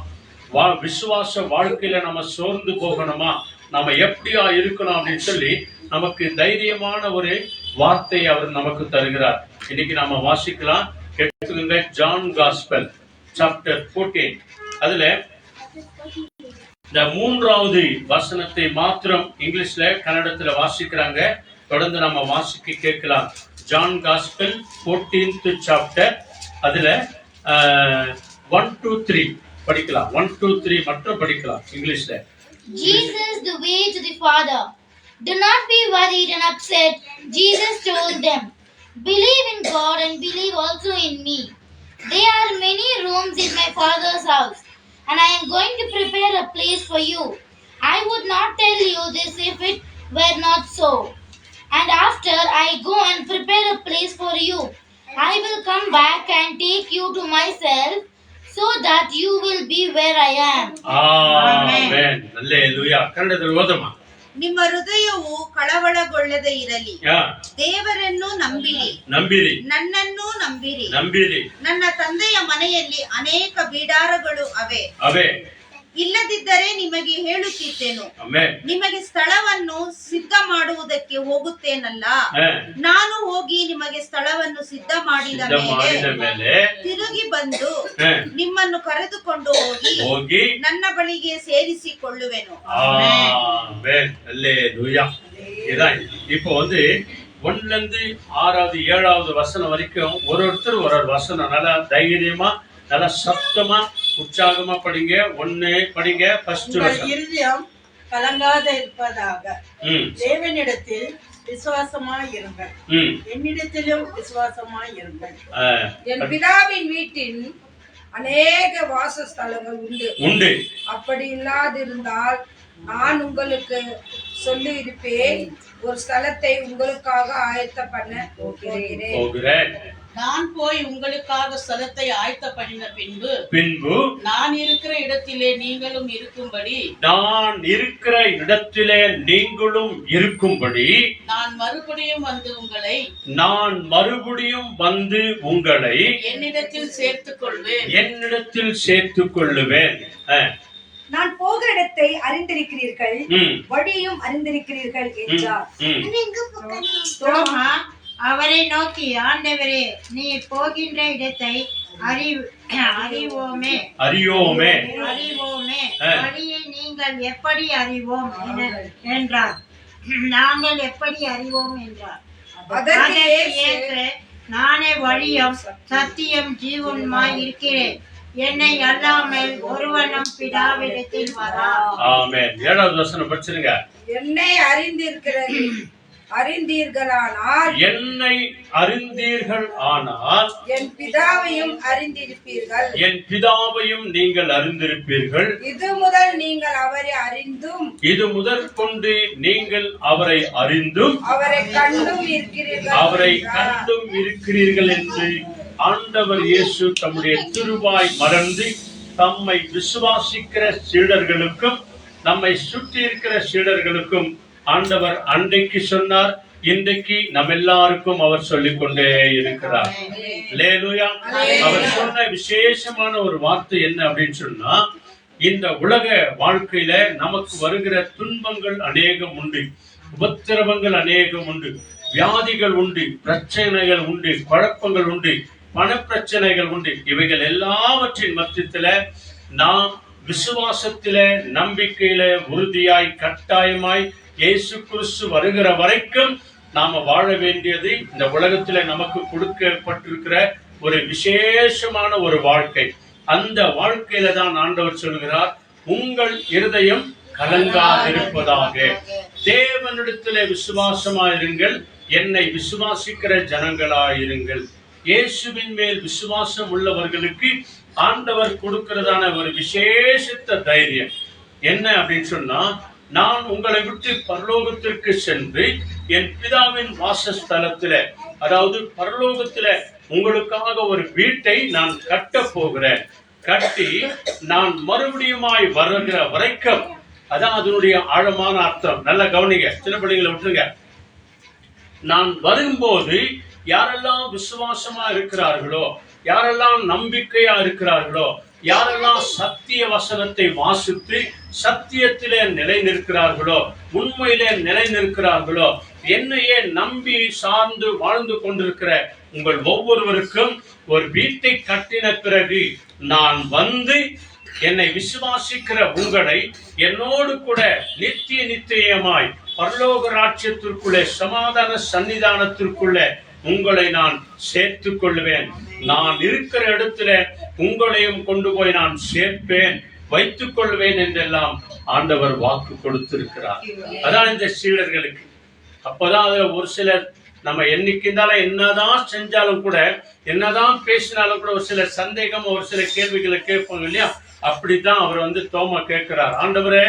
விசுவாச வாழ்க்கையில நம்ம சோர்ந்து போகணுமா? நம்ம எப்படியா இருக்கணும் அப்படின்னு சொல்லி நமக்கு தைரியமான ஒரு வார்த்தையை அவர் நமக்கு தருகிறார். இன்னைக்கு நாம வாசிக்கலாம். எடுத்துக்கோங்க, ஜான் காஸ்பல் சாப்டர் 14. அதுல இந்த 3வது வசனத்தை மாத்திரம் இங்கிலீஷ்ல கன்னடத்துல வாசிக்கிறாங்க. தொடர்ந்து நம்ம வாசிக்க கேட்கலாம். ஜான் காஸ்பல் 14th சாப்டர், அதுல 1 to 3 படிக்கலாம். 1 to 3 மட்டும் படிக்கலாம் இங்கிலீஷ்ல. Jesus, the way to the Father. Do not be worried and upset. Jesus told them, believe in God and believe also in me. There are many rooms in my Father's house, and I am going to prepare a place for you. I would not tell you this if it were not so. And after I go and prepare a place for you, I will come back and take you to myself, so that you will be where I am. Amen. Hallelujah. ಕನ್ನಡದಲ್ಲಿ ಓದಮ್ಮ. ನಿಮ್ಮ ಹೃದಯವು ಕಳವಳಗೊಳ್ಳದೆ ಇರಲಿ. ದೇವರನ್ನು ನಂಬಿರಿ, ನನ್ನನ್ನು ನಂಬಿರಿ. ನನ್ನ ತಂದೆಯ ಮನೆಯಲ್ಲಿ ಅನೇಕ ಬಿಡಾರಗಳು ಅವೆ. ಇಲ್ಲದಿದ್ದರೆ ನಿಮಗೆ ಹೇಳುತ್ತಿದ್ದೆನು, ನಿಮಗೆ ಸ್ಥಳವನ್ನು ಸಿದ್ಧ ಮಾಡುವುದಕ್ಕೆ ಹೋಗುತ್ತೇನಲ್ಲ. ನಾನು ಹೋಗಿ ನಿಮಗೆ ಸ್ಥಳವನ್ನು ಸಿದ್ಧ ಮಾಡಿದ ಮೇಲೆ ತಿರುಗಿ ಬಂದು ನಿಮ್ಮನ್ನು ಕರೆದುಕೊಂಡು ಹೋಗಿ ನನ್ನ ಬಳಿಗೆ ಸೇರಿಸಿಕೊಳ್ಳುವೆನು. இப்போ 1லிருந்து 6வது 7வது வசனம் வரைக்கும் ஒருத்தர் ஒரு வசனம் நல்லா தைரியமா நல்லா சத்தமா உற்சாகமா படிங்க. படிங்க. ஃபர்ஸ்ட் வசனம். இருதயம் கலங்காத இருப்பதாக, தேவனிடத்தில் விசுவாசமாய் இருங்கள், என்னிடத்திலும் விசுவாசமாய் இருங்கள். என் பிதாவின் வீட்டில் அநேக வாசஸ்தலங்கள் உண்டு. அப்படி இல்லாதிருந்தால் நான் உங்களுக்கு சொல்லி இருப்பேன், ஒரு ஸ்தலத்தை உங்களுக்காக ஆயத்த பண்ண போகிறேன். நான் போய் உங்களுக்காக ஸ்தலத்தை ஆயத்த பண்ணின பின்பு நான் இருக்கிற இடத்திலே நீங்களும் இருக்கும்படி நான் மறுபடியும் வந்து உங்களை என்னிடத்தில் சேர்த்துக் கொள்ளுவேன். நான் போகிற இடத்தை அறிந்திருக்கிறீர்கள், வழியும் அறிந்திருக்கிறீர்கள் என்றார். அவரை நோக்கி, ஆண்டவரே, நீ போகின்ற இடத்தை அறிவோமே. வழியை நீங்கள் எப்படி அறிவோம் என்றார். நாங்கள் எப்படி அறிவோம் என்றார். அதற்கு இயேசு, நானே வழியும் சத்தியம் ஜீவனுமாய் இருக்கிறேன், என்னை அல்லாமல் ஒருவனும் பிதாவிடத்தில் வரா. ஆமென். 7வது வசனம் படிச்சிருங்க. என்னை அறிந்தீர்களானால் என் பிதாவையும் நீங்கள் அறிந்திருப்பீர்கள். இது முதல் கொண்டு நீங்கள் அவரை அறிந்தும் அவரை கண்டும் இருக்கிறீர்கள் என்று ஆண்டவர் இயேசு தம்முடைய திருவாய் மறந்து தம்மை விசுவாசிக்கிற சீடர்களுக்கும் நம்மை சுற்றி இருக்கிற சீடர்களுக்கும் ஆண்டவர் அன்றைக்கு சொன்னார், இன்றைக்கு நம்ம எல்லாருக்கும் அவர் சொல்லிக் கொண்டே இருக்கிறார். அல்லேலூயா. அவர் சொன்ன விசேஷமான ஒரு வார்த்தை என்ன அப்படின்னு சொன்னா, இந்த உலக வாழ்க்கையில நமக்கு வருகிற துன்பங்கள் அநேகம் உண்டு, உபத்திரவங்கள் அநேகம் உண்டு, வியாதிகள் உண்டு, பிரச்சனைகள் உண்டு, குழப்பங்கள் உண்டு, பணப்பிரச்சனைகள் உண்டு. இவைகள் எல்லாவற்றின் மத்தியத்துல நாம் விசுவாசத்தில, நம்பிக்கையில உறுதியாய் கட்டாயமாய் இயேசு கிறிஸ்து வருகிற வரைக்கும் நாம வாழ வேண்டியது இந்த உலகத்துல நமக்கு கொடுக்கப்பட்டிருக்கிற ஒரு விசேஷமான ஒரு வாழ்க்கை. அந்த வாழ்க்கையில தான் ஆண்டவர் சொல்கிறார், உங்கள் இருதயம் கலங்காதிருப்பதாக, தேவனிடத்திலே விசுவாசமாயிருங்கள், என்னை விசுவாசிக்கிற ஜனங்களாயிருங்கள். இயேசுவின் மேல் விசுவாசம் உள்ளவர்களுக்கு ஆண்டவர் கொடுக்கிறதான ஒரு விசேஷித்த தைரியம் என்ன அப்படின்னு சொன்னா, நான் உங்களை விட்டு பரலோகத்திற்கு சென்று என் பிதாவின் வாசஸ்தலத்தில, அதாவது பரலோகத்தில உங்களுக்காக ஒரு வீட்டை நான் கட்ட போகிறேன். கட்டி நான் மறுபடியுமாய் வருகிற வரைக்கும், அதான் அதனுடைய ஆழமான அர்த்தம். நல்லா கவனிங்க, சின்ன பிள்ளைங்களை விட்டுருங்க. நான் வரும்போது யாரெல்லாம் விசுவாசமா இருக்கிறார்களோ, யாரெல்லாம் நம்பிக்கையா இருக்கிறார்களோ, யாரெல்லாம் சத்திய வசனத்தை வாசித்து சத்தியத்திலே நிலை நிற்கிறார்களோ, உண்மையிலே நிலை நிற்கிறார்களோ, என்னையே நம்பி சார்ந்து வாழ்ந்து கொண்டிருக்கிற உங்கள் ஒவ்வொருவருக்கும் ஒரு வீட்டை கட்டின பிறகு நான் வந்து என்னை விசுவாசிக்கிற உங்களை என்னோடு கூட நித்திய நித்தியமாய் பரலோக ராஜ்யத்திற்குள்ளே, சமாதான சன்னிதானத்திற்குள்ளே உங்களை நான் சேர்த்துக் கொள்வேன். நான் இருக்கிற இடத்துல உங்களையும் கொண்டு போய் நான் சேர்ப்பேன், வைத்துக் கொள்வேன் என்றெல்லாம் ஆண்டவர் வாக்கு கொடுத்திருக்கிறார். அதான் இந்த சீடர்களுக்கு. அப்பதான் அதுல ஒரு சிலர் நம்ம என்னைக்குந்தாலும் என்னதான் செஞ்சாலும் கூட, என்னதான் பேசினாலும் கூட ஒரு சில சந்தேகம், ஒரு சில கேள்விகளை கேட்பாங்க இல்லையா? அப்படித்தான் அவர் தோமா கேட்கிறார், ஆண்டவரே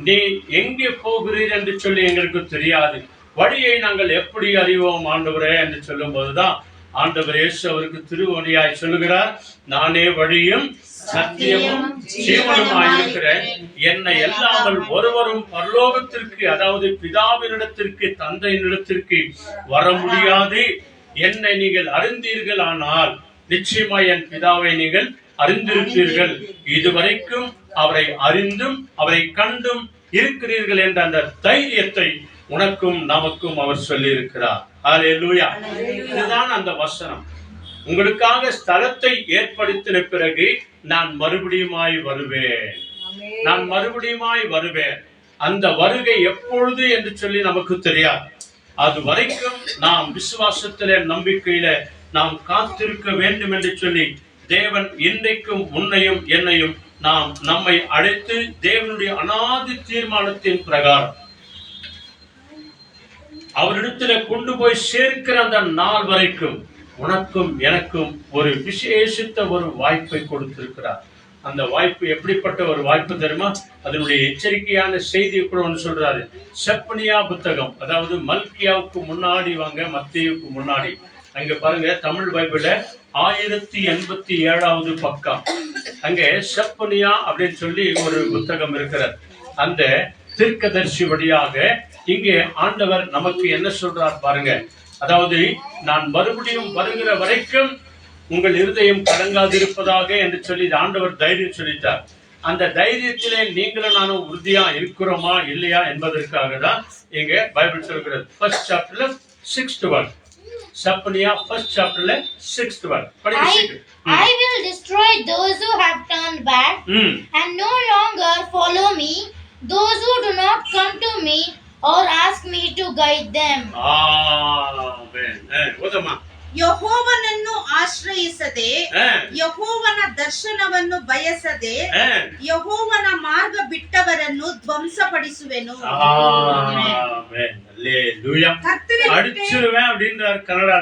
நீ எங்கே போகிறீர் என்று சொல்லி எங்களுக்கு தெரியாது, வழியை நாங்கள் எப்படி அறிவோம் ஆண்டவரே என்று சொல்லும் போதுதான் ஆண்டவர் இயேசு அவருக்கு திருவழியாய் சொல்லுகிறார், நானே வழியும் சத்தியமும் ஜீவனுமாயிருக்கிறேன், என்னை எல்லாமல் ஒருவரும் பரலோகத்திற்கு, அதாவது பிதாவினிடத்திற்கு, தந்தையினிடத்திற்கு வர முடியாது. என்னை நீங்கள் அறிந்தீர்கள், ஆனால் நிச்சயமாய் என் பிதாவை நீங்கள் அறிந்திருப்பீர்கள். இதுவரைக்கும் அவரை அறிந்தும் அவரை கண்டும் இருக்கிறீர்கள் என்ற அந்த தைரியத்தை உனக்கும் நமக்கும் அவர் சொல்லி இருக்கிறார். ஹல்லேலூயா. இதுதான் அந்த வசனம். உங்களுக்காக ஸ்தலத்தை ஏற்படுத்தின பிறகு நான் மறுபடியுமாய் வருவேன், நான் மறுபடியுமாய் வருவேன். அந்த வருகை எப்பொழுது என்று சொல்லி நமக்கு தெரியாது. அது வரைக்கும் நாம் விசுவாசத்திலே, நம்பிக்கையில நாம் காத்திருக்க வேண்டும் என்று சொல்லி தேவன் இன்றைக்கும் உன்னையும் என்னையும் நம்மை அழைத்து தேவனுடைய அநாதி தீர்மானத்தின் பிரகாரம் அவரிடத்துல கொண்டு போய் சேர்க்கிற அந்த நாள் வரைக்கும் உனக்கும் எனக்கும் ஒரு விசேஷித்த ஒரு வாய்ப்பை கொடுத்திருக்கிறார். அந்த வாய்ப்பு எப்படிப்பட்ட ஒரு வாய்ப்பு தெரியுமா? அதனுடைய எச்சரிக்கையான செய்தியை கூட ஒன்று சொல்றாரு. செப்பனியா புத்தகம், அதாவது மல்கியாவுக்கு முன்னாடி வாங்க, மத்தேயுவுக்கு முன்னாடி. அங்க பாருங்க, தமிழ் பைபிள்ல 1087வது பக்கம். அங்கே செப்பனியா அப்படின்னு சொல்லி ஒரு புத்தகம் இருக்கிறது. அந்த தீர்க்கதரிசி வழியாக இங்கே ஆண்டவர் நமக்கு என்ன சொல்றார் பாருங்க. அதாவது நான் மறுபடியும் வருகிற வரைக்கும் உங்கள் இருதயம் கலங்காதிருப்பதாக என்று சொல்லி ஆண்டவர் தைரியம் சொல்லிட்டார். அந்த தைரியத்திலே நீங்களும் நானும் உறுதியா இருக்கிறோமா இல்லையா என்பதற்காக தான் இங்க பைபிள் சொல்கிறது. ஃபர்ஸ்ட் சாப்டர்ல 6th verse. Zephaniah first chapterல 6th verse. I will destroy those who have turned back and no longer follow me, those who do not come to me or ask me to guide them. Amen. ಓದಮ್ಮ. ಯೆಹೋವನನ್ನು ಆಶ್ರಯಿಸದೆ, ಯೆಹೋವನ ದರ್ಶನವನ್ನು ಬಯಸದೆ, ಯೆಹೋವನ ಮಾರ್ಗ ಬಿಟ್ಟವರನ್ನು ಧ್ವಂಸಪಡಿಸುವೆನು. அழிச்சிருவேன் அப்படின்றார் Canada.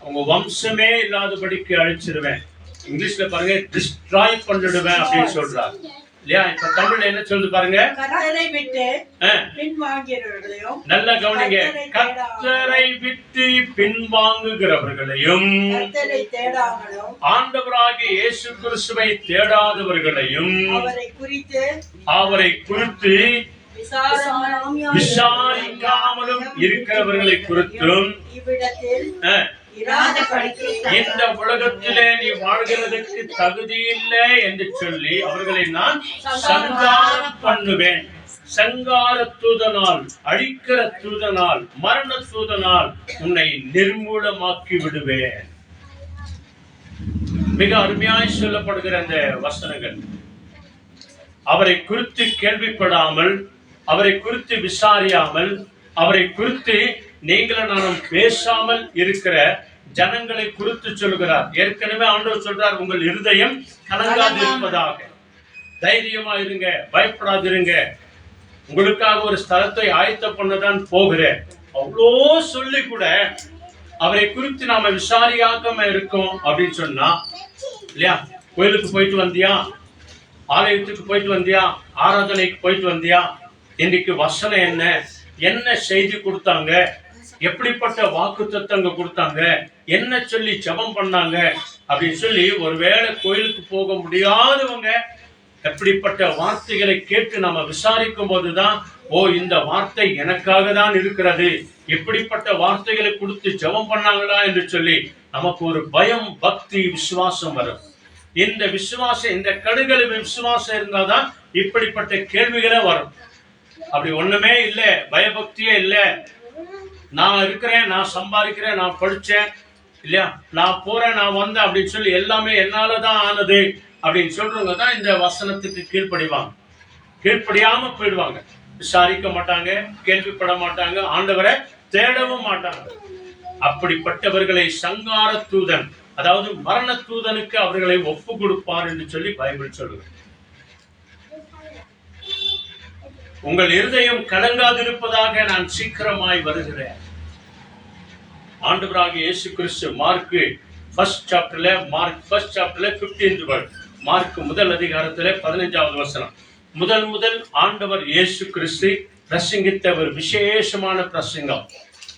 அவங்க வம்சமே இல்லாதபடிக்கு அழிச்சிருவேன். இங்கிலீஷ்ல பாருங்க, டிஸ்ட்ராய் பண்ணிடுவேன் அப்படின்னு சொல்றாரு இல்லையா? இப்ப தமிழ்ல என்ன சொல்லுது பாருங்க, கர்த்தரை விட்டு பின்வாங்குகிறவர்களையும், நல்ல கவனிங்க, கர்த்தரை விட்டு பின்வாங்குகிறவர்களையும், கர்த்தரை தேடாமலும், ஆண்டவராகிய இயேசு கிறிஸ்துவை தேடாதவர்களையும், அவரை குறித்து விசாரிக்காமலும் இருக்கிறவர்களை குறித்தும் இவ்விடத்தில் இந்த உலகத்திலே நீ வாழ்கிறதுக்கு தகுதி இல்லை என்று சொல்லி அவர்களை நான் சங்காரம் பண்ணுவேன். சங்கார தூதனால், அழிக்கிற தூதனால், மரண தூதனால் உன்னை நிர்மூலமாக்கி விடுவேன். மிக அருமையாய் சொல்லப்படுகிற அந்த வசனங்கள். அவரை குறித்து கேள்விப்படாமல், அவரை குறித்து விசாரியாமல், அவரை குறித்து நீங்களும் நானும் பேசாமல் இருக்கிற ஜனங்களை குறித்து சொல்கிறார். ஏற்கனவே ஆண்டவர் சொல்றார், உங்கள் இருதயம் கலங்காது இருப்பதாக, தைரியமா இருங்க, பயப்படாதிருங்க, உங்களுக்காக ஒரு ஸ்தலத்தை ஆயத்த பண்ணதான் போகிறேன். அவ்வளோ சொல்லி கூட அவரை குறித்து நாம விசாரியாக்காம இருக்கோம் அப்படின்னு சொன்னா இல்லையா? கோயிலுக்கு போயிட்டு வந்தியா, ஆலயத்துக்கு போயிட்டு வந்தியா, ஆராதனைக்கு போயிட்டு வந்தியா, இன்னைக்கு வசனம் என்ன, என்ன செய்தி கொடுத்தாங்க, எப்படிப்பட்ட வாக்கு தத்தங்க கொடுத்தாங்க, என்ன சொல்லி ஜெபம் பண்ணாங்க அப்படின்னு சொல்லி ஒருவேளை கோயிலுக்கு போக முடியாதவங்க எப்படிப்பட்ட வார்த்தைகளை கேட்டு நாம விசாரிக்கும் போதுதான், ஓ இந்த வார்த்தை எனக்காக தான் இருக்கிறது, இப்படிப்பட்ட வார்த்தைகளை கொடுத்து ஜெபம் பண்ணாங்களா என்று சொல்லி நமக்கு ஒரு பயம், பக்தி, விசுவாசம் வரும். இந்த விசுவாசம், இந்த கடுகளவு விசுவாசம் இருந்தாதான் இப்படிப்பட்ட கேள்விகளே வரும். அப்படி ஒண்ணுமே இல்லை, பயபக்தியே இல்லை, நான் இருக்கிறேன், நான் சம்பாதிக்கிறேன், நான் படிச்சேன் இல்லையா, நான் போறேன், நான் வந்தேன் அப்படின்னு சொல்லி எல்லாமே என்னாலதான் ஆனது அப்படின்னு சொல்றவங்க தான் இந்த வசனத்துக்கு கீழ்ப்படிவாங்க. கீழ்ப்படியாம போயிடுவாங்க, விசாரிக்க மாட்டாங்க, கேள்விப்பட மாட்டாங்க, ஆண்டவரை தேடவும் மாட்டாங்க. அப்படிப்பட்டவர்களை சங்கார தூதன், அதாவது மரண தூதனுக்கு அவர்களை ஒப்பு கொடுப்பார் என்று சொல்லி பைபிள் சொல்லுது. உங்கள் இருதயம் கலங்காதிருப்பதாக நான் சீக்கிரமாய் வருகிறேன். ஆண்டவராகிய இயேசு கிறிஸ்து மார்க் 1st சாப்டர்ல 15th வேர்ட், மார்க் முதல் அதிகாரத்திலே 15வது வசனம். முதல் ஆண்டவர் இயேசு கிறிஸ்து பிரசங்கித்த ஒரு விசேஷமான பிரசங்கம்.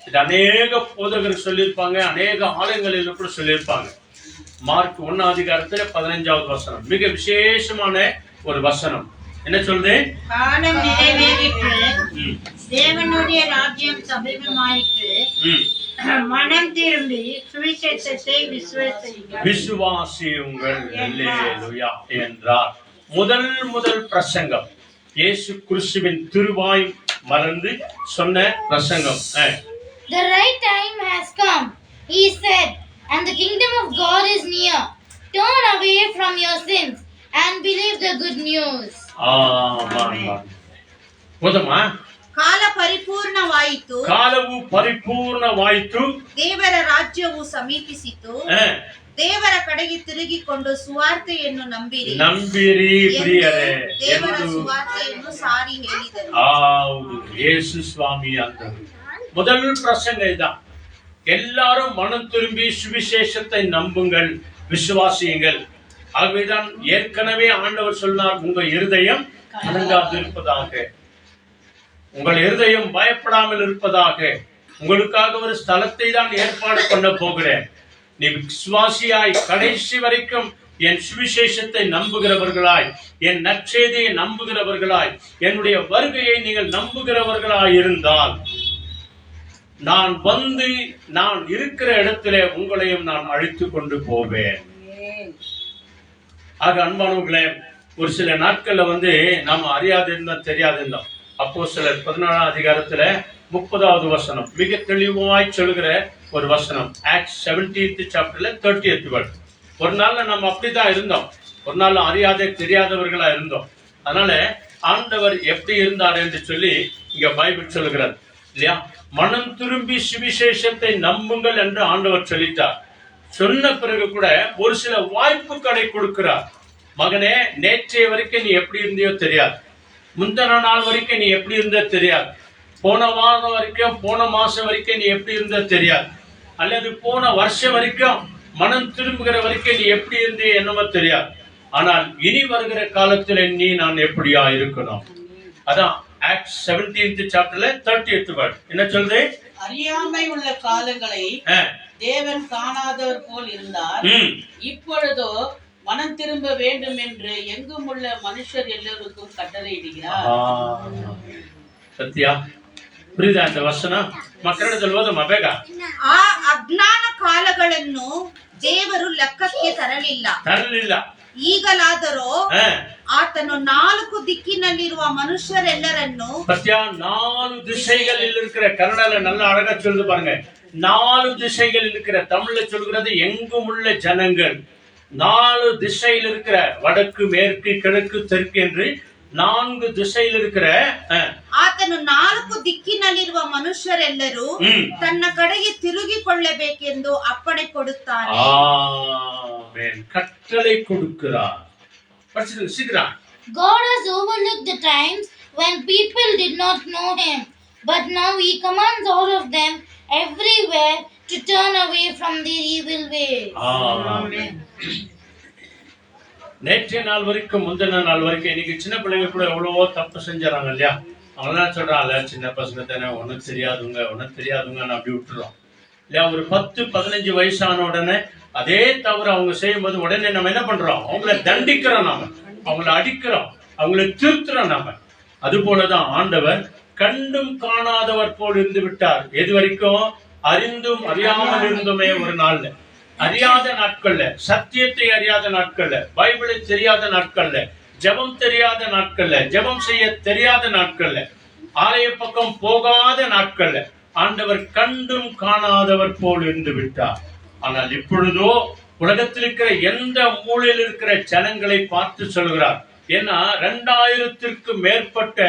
இது அநேக போதகர் சொல்லியிருப்பாங்க, அநேக ஆலயங்களில் கூட சொல்லியிருப்பாங்க. மார்க் 1 அதிகாரத்துல 15வது வசனம் மிக விசேஷமான ஒரு வசனம். என்ன சொல்றது? காலம் நிறைவேறிற்று, தேவனுடைய ராஜ்யம் சமீபமாயிற்று, மனம் திரும்பி சுவிசேஷத்தை விசுவாசியுங்கள் அல்லேலூயா என்றார். முதல் பிரசங்கம் இயேசு கிறிஸ்துவின் திருவாய் மறந்து சொன்ன பிரசங்கம். The right time has come, he said, and the kingdom of God is near. Turn away from your sins and believe the good news. போதுமா? ಕಾಲ ಪರಿಪೂರ್ಣವಾಯಿತು, ಕಾಲವು ಪರಿಪೂರ್ಣವಾಯಿತು, ದೇವರ ರಾಜ್ಯವು ಸಮೀಪಿಸಿತು, ದೇವರ ಕಡೆಗೆ ತಿರುಗಿಕೊಂಡು ಸುವಾರ್ತೆಯನ್ನು ನಂಬಿರಿ ಪ್ರಿಯರೇ, ದೇವರ ಸುವಾರ್ತೆಯನ್ನು ಸಾರಿ ಹೇಳಿದರು. ಹೌದು, ಯೇಸು ಸ್ವಾಮಿ ಅಂತ முதல் பிரசங்கம் இதான். எல்லாரும் மனம் திரும்பி சுவிசேஷத்தை நம்புங்கள், விசுவாசியுங்கள். ஆகவேதான் ஏற்கனவே ஆண்டவர் சொன்னார், உங்கள் இருதயம் கலங்காதிருப்பதாக, உங்கள் இருதயம் பயப்படாமல் இருப்பதாக, உங்களுக்காக ஒரு ஸ்தலத்தை தான் ஏற்பாடு பண்ண போகிறேன். நீ விசுவாசியாய் கடைசி வரைக்கும் என் சுவிசேஷத்தை நம்புகிறவர்களாய், என் நற்செய்தியை நம்புகிறவர்களாய், என்னுடைய வருகையை நீங்கள் நம்புகிறவர்களாய் இருந்தால், நான் வந்து நான் இருக்கிற இடத்திலே உங்களையும் நான் அழைத்து கொண்டு போவேன். ஆக அன்பானவர்களே, ஒரு சில நாட்கள்ல நாம அறியாது இருந்தோம், தெரியாது இருந்தோம். அப்போஸ்தலர் 14 அதிகாரத்துல 30வது வசனம் மிக தெளிவாய் சொல்லுகிற ஒரு வசனம். Acts 17th சாப்டர்ல 30th வேர்ட். ஒரு நாள்ல நம்ம அப்படிதான் இருந்தோம், ஒரு நாள் அறியாத தெரியாதவர்களா இருந்தோம். அதனால ஆண்டவர் எப்படி இருந்தார் என்று சொல்லி இங்க பைபிள் சொல்லுகிறார் இல்லையா? மனம் திரும்பி சுவிசேஷத்தை நம்புங்கள் என்று ஆண்டவர் சொல்லிட்டார். சொன்ன பிறகு கூட ஒரு சில வாய்ப்புகளை கொடுக்கிறார். மகனே, நேற்றைய வரைக்கும் நீ எப்படி இருந்தியோ தெரியாது, முந்தின நாள் வரைக்கும் நீ எப்படி இருந்த தெரியாது, போன வாரம் வரைக்கும், போன மாசம் வரைக்கும் நீ எப்படி இருந்த தெரியாது, அல்லது போன வருஷம் வரைக்கும் மனம் திரும்புகிற வரைக்கும் நீ எப்படி இருந்தே என்னவோ தெரியாது. ஆனால் இனி வருகிற காலத்துல நீ நான் எப்படியா இருக்கணும். அதான் Acts 17th சாப்டர்ல 30th வேர்ட் என்ன சொல்றது? அறியாமை உள்ள காலங்களை தேவன் காணாதவர் போல் இருந்தார், இப்பொழுதோ மனம் திரும்ப வேண்டும் என்று எங்கும் உள்ள மனுஷர் எல்லோருக்கும் கட்டளையிடுகிறார். ಸತ್ಯ ಪ್ರೀತ ಅಂತ ವಚನ ಮಕ್ಕಳದಲ್ಲಿ ಓದಮ್ಮ ಬೇಗ. ಆ ಅಜ್ಞಾನ ಕಾಲಗಳನ್ನು ದೇವರು ಲೆಕ್ಕಕ್ಕೆ ತರಲಿಲ್ಲ. ಈಗಲಾದರೂ ಆತನು 4 ದಿಕ್ಕಿನಲ್ಲಿರುವ ಮನುಷ್ಯರೆಲ್ಲರನ್ನು ಸತ್ಯ 4 திசைகளில் இருக்கிற கன்னடல நல்ல அழகா சொல்லுது பாருங்க. 4 திசைகளில் இருக்கிற தமிழ்ல சொல்கிறது எங்கும் உள்ள ஜனங்கள். 4 திசையில் இருக்கிற வடக்கு மேற்கு கிழக்கு தெற்கு என்று 4 திசையில் இருக்கிற ಆತನು 4 ದಿಕ್ಕಿನಲ್ಲಿರುವ ಮನುಷ್ಯರೆಲ್ಲರೂ ತನ್ನ ಕಡೆಗೆ ತಿರುಗಿಕೊಳ್ಳಬೇಕೆಂದು ಅಪ್ಪಣೆ ಕೊಡುತ್ತಾನೆ. ಆಮೆನ್. ಕಟ್ಟಳೆ ಕೊಡುತ್ತಾರ್. படிச்சிடுங்க சீக்கிரம். God has overlooked the times when people did not know him, but now he commands all of them everywhere to turn away from their evil ways. Amen. நேற்றைய நாள் வரைக்கும் முந்தின நாள் வரைக்கும் இன்னைக்கு சின்ன பிள்ளைங்க கூட எவ்வளவோ தப்பு செஞ்சாங்க இல்லையா? அவங்களாம் சொல்றாங்கல்ல, சின்ன பசங்க தானே, ஒன்னும் தெரியாதுங்க அப்படி விட்டுறோம் இல்லையா? ஒரு 10-15 வயசான உடனே அதே தவிர அவங்க செய்யும் போது உடனே நம்ம என்ன பண்றோம்? அவங்கள தண்டிக்கிறோம், நாம அவங்கள அடிக்கிறோம், அவங்கள திருத்துறோம் நாம. அது போலதான் ஆண்டவர் கண்டும் காணாதவர் போல் இருந்து விட்டார். எது வரைக்கும்? அறிந்தும் அறியாமல் இருந்துமே ஒரு நாள்ல, அறியாத நாட்கள்ல, சத்தியத்தை அறியாத நாட்கள்ல, பைபிளை தெரியாத நாட்கள்ல, ஜெபம் தெரியாத நாட்கள்ல, ஜெபம் செய்ய தெரியாத நாட்கள்ல, ஆலய பக்கம் போகாத நாட்கள்ல ஆண்டவர் கண்டும் காணாதவர் போல் இருந்து விட்டார். ஆனால் இப்பொழுதோ உலகத்தில் இருக்கிற எந்த மூலையில் இருக்கிற ஜனங்களை பார்த்து சொல்கிறார். ஏன்னா 2000க்கும் மேற்பட்ட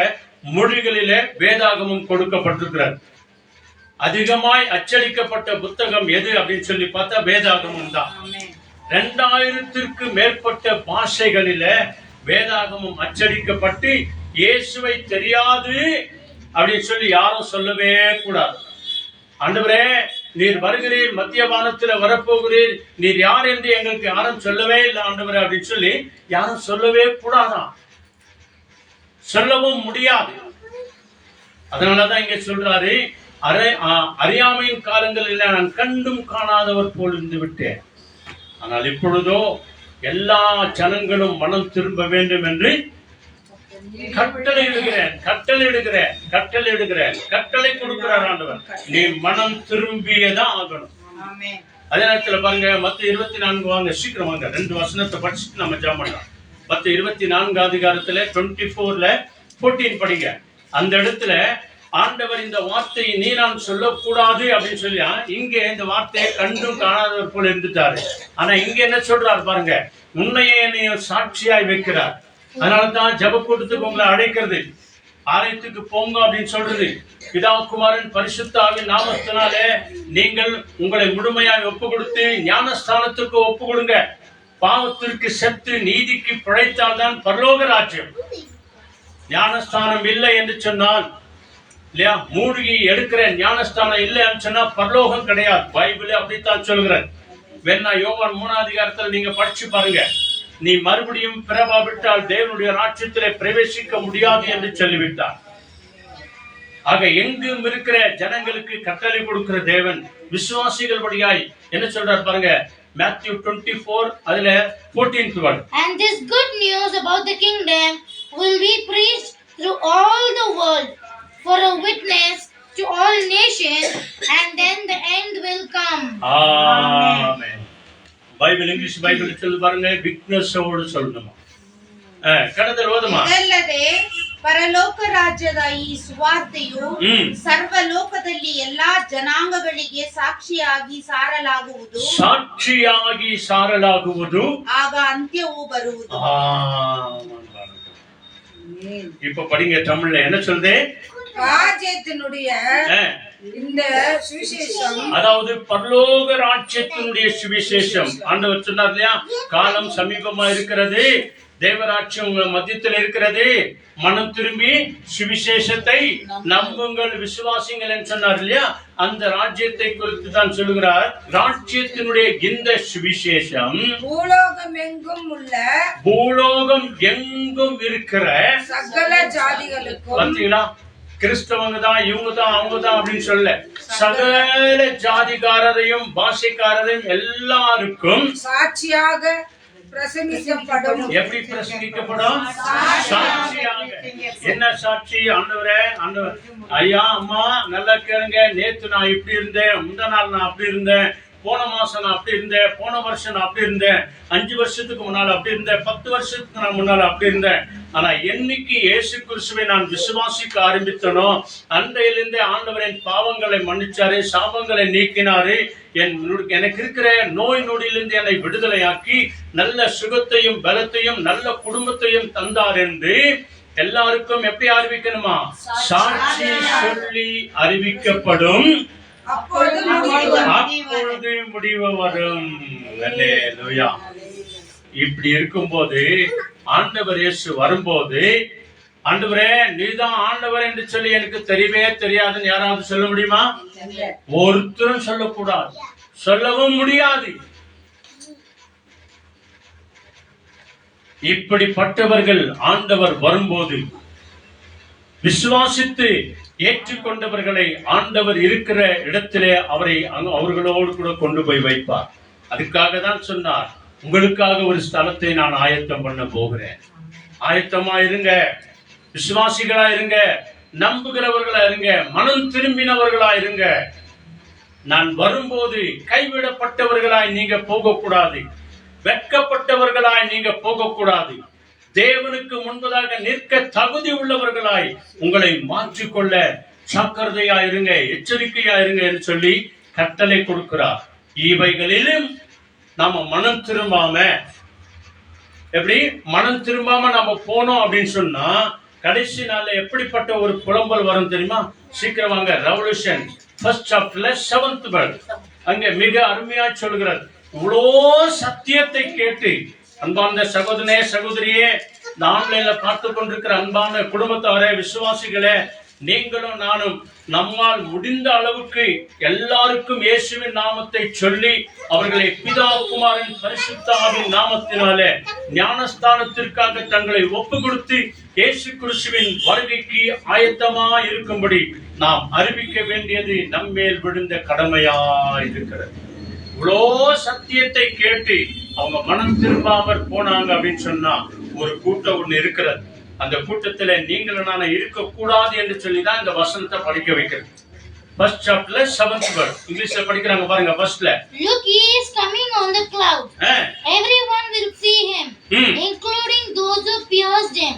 மொழிகளிலே வேதாகமம் கொடுக்கப்பட்டிருக்கிறார். அதிகமாய் அச்சடிக்கப்பட்ட புத்தகம் எது அப்படின்னு சொல்லி பார்த்தா வேதாகமம் தான். 2000க்கும் மேற்பட்ட பாஷைகளில வேதாகமம் அச்சடிக்கப்பட்டு இயேசுவை தெரியாது அப்படின்னு சொல்லி யாரும் சொல்லவே கூடாது. ஆண்டவரே, நீர் வருகிறீர், மத்திய வானத்துல வரப்போகிறீர், நீர் யார் என்று எங்களுக்கு யாரும் சொல்லவே இல்லை ஆண்டவரே அப்படின்னு சொல்லி யாரும் சொல்லவே கூடாதான், சொல்லவும் முடியாது. அதனாலதான் இங்க சொல்றாரு, அறியாமையின் காலங்களில் நான் கண்டும் காணாதவர் போல் இருந்து விட்டேன். ஆனால் இப்பொழுதோ எல்லா ஜனங்களும் மனம் திரும்ப வேண்டும் என்று கட்டளை கொடுக்கிறார் ஆண்டவர். நீ மனம் திரும்பியதான் ஆகணும். அதே நேரத்தில் பாருங்க, மத்த 24 வாங்க, சீக்கிரம் வாங்க, 2 வசனத்தை படிச்சுட்டு நம்ம ஜெபம் பண்ணலாம். மத்த 24 அதிகாரத்துல 24:14 படிங்க. அந்த இடத்துல ஆண்டவர் இந்த வார்த்தையை நீ நான் சொல்லக்கூடாது அப்படின்னு சொல்லி இங்க இந்த வார்த்தையை கண்டும் காணாதவர் போல இருந்துட்டாரு. ஆனா இங்க என்ன சொல்றாரு பாருங்க, உண்மையை என்னையும் சாட்சியாய் வைக்கிறார். அதனாலதான் ஜெப கூட்டத்துக்கு உங்களை அழைக்கிறது, ஆலயத்துக்கு போங்க அப்படின்னு சொல்றது. பிதா குமாரன் பரிசுத்த ஆவியின் நாமத்தினாலே நீங்கள் உங்களை முழுமையாய் ஒப்பு கொடுத்து ஞானஸ்தானத்துக்கு ஒப்பு கொடுங்க. பாவத்திற்கு செத்து நீதிக்கு பிழைத்தால்தான் பரலோக ராஜ்யம். ஞானஸ்தானம் இல்லை என்று சொன்னால் இல்லையா, மூழ்கி எடுக்கிற ஞானஸ்தானம் இல்லைன்னு சொன்னா பரலோகம் கிடையாது. பைபிள் அப்படித்தான் சொல்கிறேன். வேணா யோவான் 3 அதிகாரத்துல நீங்க படிச்சு பாருங்க. நீ மறுபடியும் பிறவாவிட்டால் தேவனுடைய ராஜ்யத்திலே பிரவேசிக்க முடியாது என்று சொல்லிவிட்டார். ஆக எங்கும் இருக்கிற ஜனங்களுக்கு கட்டளை கொடுக்கிற தேவன் விசுவாசிகள் படியாய் என்ன சொல்றார் பாருங்க, Matthew 24 அதுல 14th word. And this good news about the kingdom will be preached through all the world for a witness to all nations, and then the end will come. Amen. Bible English Bible சொல்லு பாருங்க, விக்னஸோடு சொல்லணுமா. கடந்தல் ஓதுமா. ಇದಲ್ಲದೆ ಪರಲೋಕ ರಾಜ್ಯದ ಈ ಸುವಾರ್ತೆಯು ಸರ್ವಲೋಕದಲ್ಲಿ ಎಲ್ಲಾ ಜನಾಂಗಗಳಿಗೆ ಸಾಕ್ಷಿಯಾಗಿ ಸಾರಲಾಗುವುದು. ಆಗ ಅಂತ್ಯವೂ ಬರುವುದು. இப்ப படிங்க, தமிழ்ல என்ன சொல்லுது? ராஜ்யத்தினுடைய இந்த சுவிசேஷம், அதாவது பரலோக ராஜ்யத்தினுடைய சுவிசேஷம். ஆண்டவர் சொன்னார் இல்லையா, காலம் சமீபமா இருக்கிறது, தேவராட்சியம் உங்கள் மத்தியத்தில் இருக்கிறது, மனம் திரும்பி சுவிசேஷத்தை நம்புங்கள், விசுவாசிங்கள் என்று சொன்னார் இல்லையா. அந்த ராஜ்யத்தை குறித்து தான் சொல்லுகிறார். ராஜ்யத்தினுடைய இந்த சுவிசேஷம் பூலோகம் எங்கும் இருக்கிற சகல ஜாதிகளுக்கும், பார்த்தீங்களா, கிறிஸ்தவங்க தான், இவங்க தான், அவங்க தான் அப்படின்னு சொல்ல, சகல ஜாதிகாரரையும் பாஷைக்காரரையும் எல்லாருக்கும் பிரசங்கிக்கப்படும். எப்படி பிரசங்கிக்கப்படும்? சாட்சியாக. என்ன சாட்சி? ஆண்டவரே, ஆண்டவர், ஐயா அம்மா நல்லா கேளுங்க, நேத்து நான் இப்படி இருந்தேன், முந்தா நாள் நான் அப்படி இருந்தேன், போன மாசம் நான் அப்படி இருந்தேன், போன வருஷம் நான் அப்படி இருந்தேன், 5 வருஷத்துக்கு முன்னால அப்படி இருந்தேன், 10 வருஷத்துக்கு நான் முன்னால அப்படி இருந்தேன். ஆனா என்னைக்கு இயேசு கிறிஸ்துவை நான் விசுவாசிக்க ஆரம்பித்தனோ அன்றையிலிருந்தே ஆண்டவர் என் பாவங்களை மன்னிச்சாரு, சாபங்களை நீக்கினாரு, எனக்கு இருக்கிற நோய் நொடியிலிருந்து என்னை விடுதலையாக்கி நல்ல சுகத்தையும் பலத்தையும் நல்ல குடும்பத்தையும் தந்தார் என்று எல்லாருக்கும் எப்படி அறிவிக்கணுமா? சாட்சி சொல்லி அறிவிக்கப்படும், அப்பொழுது முடிவு வரும். அல்லேலூயா. இப்படி இருக்கும்போது ஆண்டவர் இயேசு வரும்போது, ஆண்டவரே நீதான் ஆண்டவர் என்று சொல்லி எனக்கு தெரியவே தெரியாதுன்னு யாராவது சொல்ல முடியுமா? ஒருத்தரும் சொல்லக்கூடாது, சொல்லவும் முடியாது. இப்படிப்பட்டவர்கள் ஆண்டவர் வரும்போது விசுவாசித்து ஏற்றுக்கொண்டவர்களை ஆண்டவர் இருக்கிற இடத்திலே அவர்களோடு கூட கொண்டு போய் வைப்பார். அதுக்காக தான் சொன்னார், உங்களுக்காக ஒரு ஸ்தலத்தை நான் ஆயத்தம் பண்ண போகிறேன். ஆயத்தமா இருங்க, விசுவாசிகளா இருங்க, நம்புகிறவர்களா இருங்க, மனம் திரும்பினவர்களா இருங்க. நான் வரும்போது கைவிடப்பட்டவர்களாய் நீங்க போகக்கூடாது, வெட்கப்பட்டவர்களாய் நீங்க போகக்கூடாது. தேவனுக்கு முன்பதாக நிற்க தகுதி உள்ளவர்களாய் உங்களை மாற்றிக்கொள்ள ஜாக்கிரதையா இருங்க, எச்சரிக்கையா இருங்க என்று சொல்லி கட்டளை கொடுக்கிறார். இவைகளிலும் நாம மனம் திரும்பாம, எப்படி மனம் திரும்பாம நாம போனோம் அப்படின்னு சொன்னா கடைசி நாள்ல எப்படிப்பட்ட ஒரு புலம்பல் வரும் தெரியுமா? சீக்கிரம் வாங்க, ரெவல்யூஷன் ஃபர்ஸ்ட் சாப்டர்ல 7th verse அங்க மிக அருமையா சொல்கிறார். இவ்வளோ சத்தியத்தை கேட்டு அன்பான சகோதரனே சகோதரியே, இந்த ஆன்லைன்ல பார்த்து கொண்டிருக்கிற அன்பான குடும்பத்தாரே, விசுவாசிகளே, நீங்களும் நானும் நம்மால் முடிந்த அளவுக்கு எல்லாருக்கும் இயேசுவின் நாமத்தை சொல்லி அவர்களை பிதா குமாரன் பரிசுத்த ஆவியின் நாமத்தினாலே ஞானஸ்தானத்திற்காக தங்களை ஒப்பு கொடுத்து இயேசு கிறிஸ்துவின் வருகைக்கு ஆயத்தமா இருக்கும்படி நாம் அறிவிக்க வேண்டியது நம்மேல் விழுந்த கடமையா இருக்கிறது. இவ்வளோ சத்தியத்தை கேட்டு அவங்க மனம் திரும்பாமற் போனாங்க அப்படின்னு சொன்னா ஒரு கூட்டம் ஒண்ணு இருக்கிறது. அந்த கூட்டத்துல நீங்களும் நானும் இருக்கக்கூடாது என்று சொல்லிதான் இந்த வசனத்தை படிக்க வைக்கிறது. ஃபர்ஸ்ட் சாப்டர்ல 7th verse இங்கிலீஷ்ல படிக்கிறாங்க பாருங்க. ஃபர்ஸ்ட்ல, Look, he is coming on the cloud. Everyone will see him, including those who pierced him.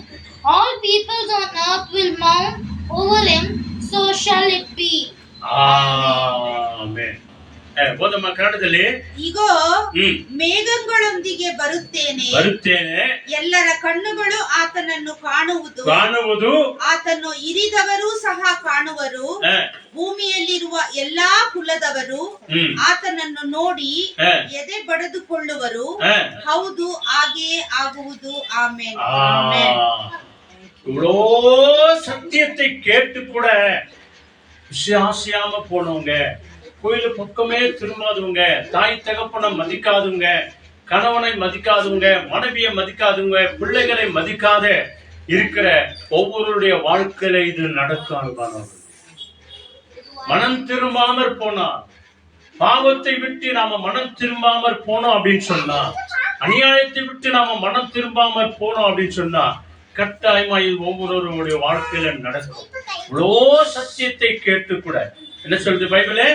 All peoples on earth will mourn over him. So shall it be. Amen. ಓದಮ್ಮ ಕನ್ನಡದಲ್ಲಿ. ಇಗೋ ಮೇಘಗಳೊಂದಿಗೆ ಬರುತ್ತೇನೆ, ಎಲ್ಲರ ಕಣ್ಣುಗಳು ಆತನನ್ನು ಕಾಣುವುದು, ಆತನು ಇರಿದವರು ಸಹ ಕಾಣುವರು, ಭೂಮಿಯಲ್ಲಿರುವ ಎಲ್ಲಾ ಕುಲದವರು ಆತನನ್ನು ನೋಡಿ ಎದೆ ಬಡಿದುಕೊಳ್ಳುವರು. ಹೌದು, ಹಾಗೆಯೇ ಆಗುವುದು. ಆಮೆನ್. இவ்வளோ சத்தியத்தை கேட்டு கூட விசுவாசியாம போனவங்க, கோயிலு பக்கமே திரும்பாதவங்க, தாய் தகப்பனை மதிக்காதவங்க, கணவனை மதிக்காதவங்க, மனைவியை மதிக்காதவங்க, பிள்ளைகளை மதிக்காத இருக்கிற ஒவ்வொருடைய வாழ்க்கையில இது நடக்கும். மனம் திரும்பாமற் போனார், பாவத்தை விட்டு நாம மனம் திரும்பாமற் போனோம் அப்படின்னு சொன்னா, அநியாயத்தை விட்டு நாம மனம் திரும்பாமற் போனோம் அப்படின்னு சொன்னா கட்டாயமா இது ஒவ்வொருவருடைய வாழ்க்கையில நடக்கும். இவ்வளோ சத்தியத்தை கேட்டு கூட என்ன சொல்றது பைபிளே?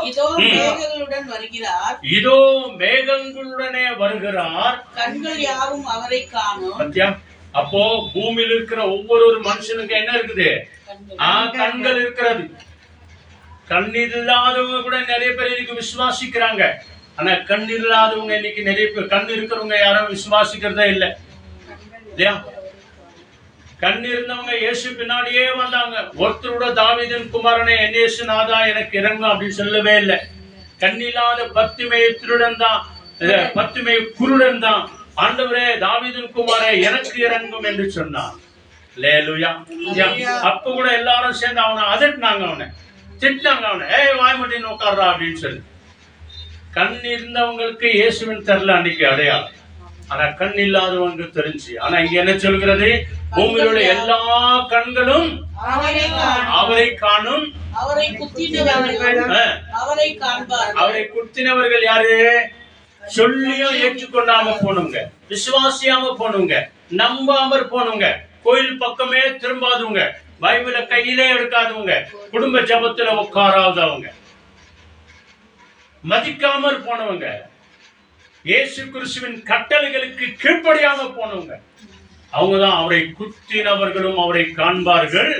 இதோ மேகங்களுடன் வருகிறார், இதோ மேகங்களுடனே வருகிறார், கண்கள் யாரும் அவரை காணும். பத்தியா? அப்போ பூமியில் இருக்கிற ஒவ்வொரு மனுஷனுக்கு என்ன இருக்குது? கண்கள் இருக்கிறது. கண் இல்லாதவங்க கூட நிறைய பேர் இன்னைக்கு விசுவாசிக்கிறாங்க. ஆனா கண் இல்லாதவங்க இன்னைக்கு நிறைய பேர், கண் இருக்கிறவங்க யாரும் விசுவாசிக்கிறதே இல்லை இல்லையா? கண் இருந்தவங்க இயேசு பின்னாடியே வந்தாங்க. ஒருத்தரோட தாவீதின் குமாரனே இயேசு நாதா எனக்கு இறங்கும் அப்படின்னு சொல்லவே இல்லை. கண்ணில்லாத பத்துமை திருடன் தான், பத்துமை குருடன் தான் ஆண்டவரே தாவீதின் குமாரே எனக்கு இறங்கும் என்று சொன்னான். அல்லேலூயா. அப்ப கூட எல்லாரும் சேர்ந்து அவனை அதட்டினாங்க, அவனை திட்டினாங்க, அவனை வாய் மட்டும் உட்கார்றா அப்படின்னு சொல்லி. கண் இருந்தவங்களுக்கு இயேசுவின் தரல அன்னைக்கு அடையாளம். ஆனா கண் இல்லாதவங்க தெரிஞ்சு. ஆனா இங்க என்ன சொல்கிறது? பூமியிலுள்ள எல்லா கண்களும் அவரை காணும், அவரை குத்தினவர்கள் அவரை காண்பார்கள். அவரை குத்தினவர்கள் யாரு? சொல்லியும் ஏற்றுக்கொண்டாம போனவங்க, விசுவாசியாம போனவங்க, நம்பாமற் போனவங்க, கோயில் பக்கமே திரும்பாதவங்க, பைபிளை கையிலே எடுக்காதவங்க, குடும்ப ஜபத்துல உட்காராதவங்க, மதிக்காமற் போனவங்க, இயேசு கிறிஸ்துவின் கட்டளைகளுக்கு கீழ்ப்படியாம போனவங்க, அவங்கதான் அவரை குத்தினவர்களும் அவரை காண்பார்கள்.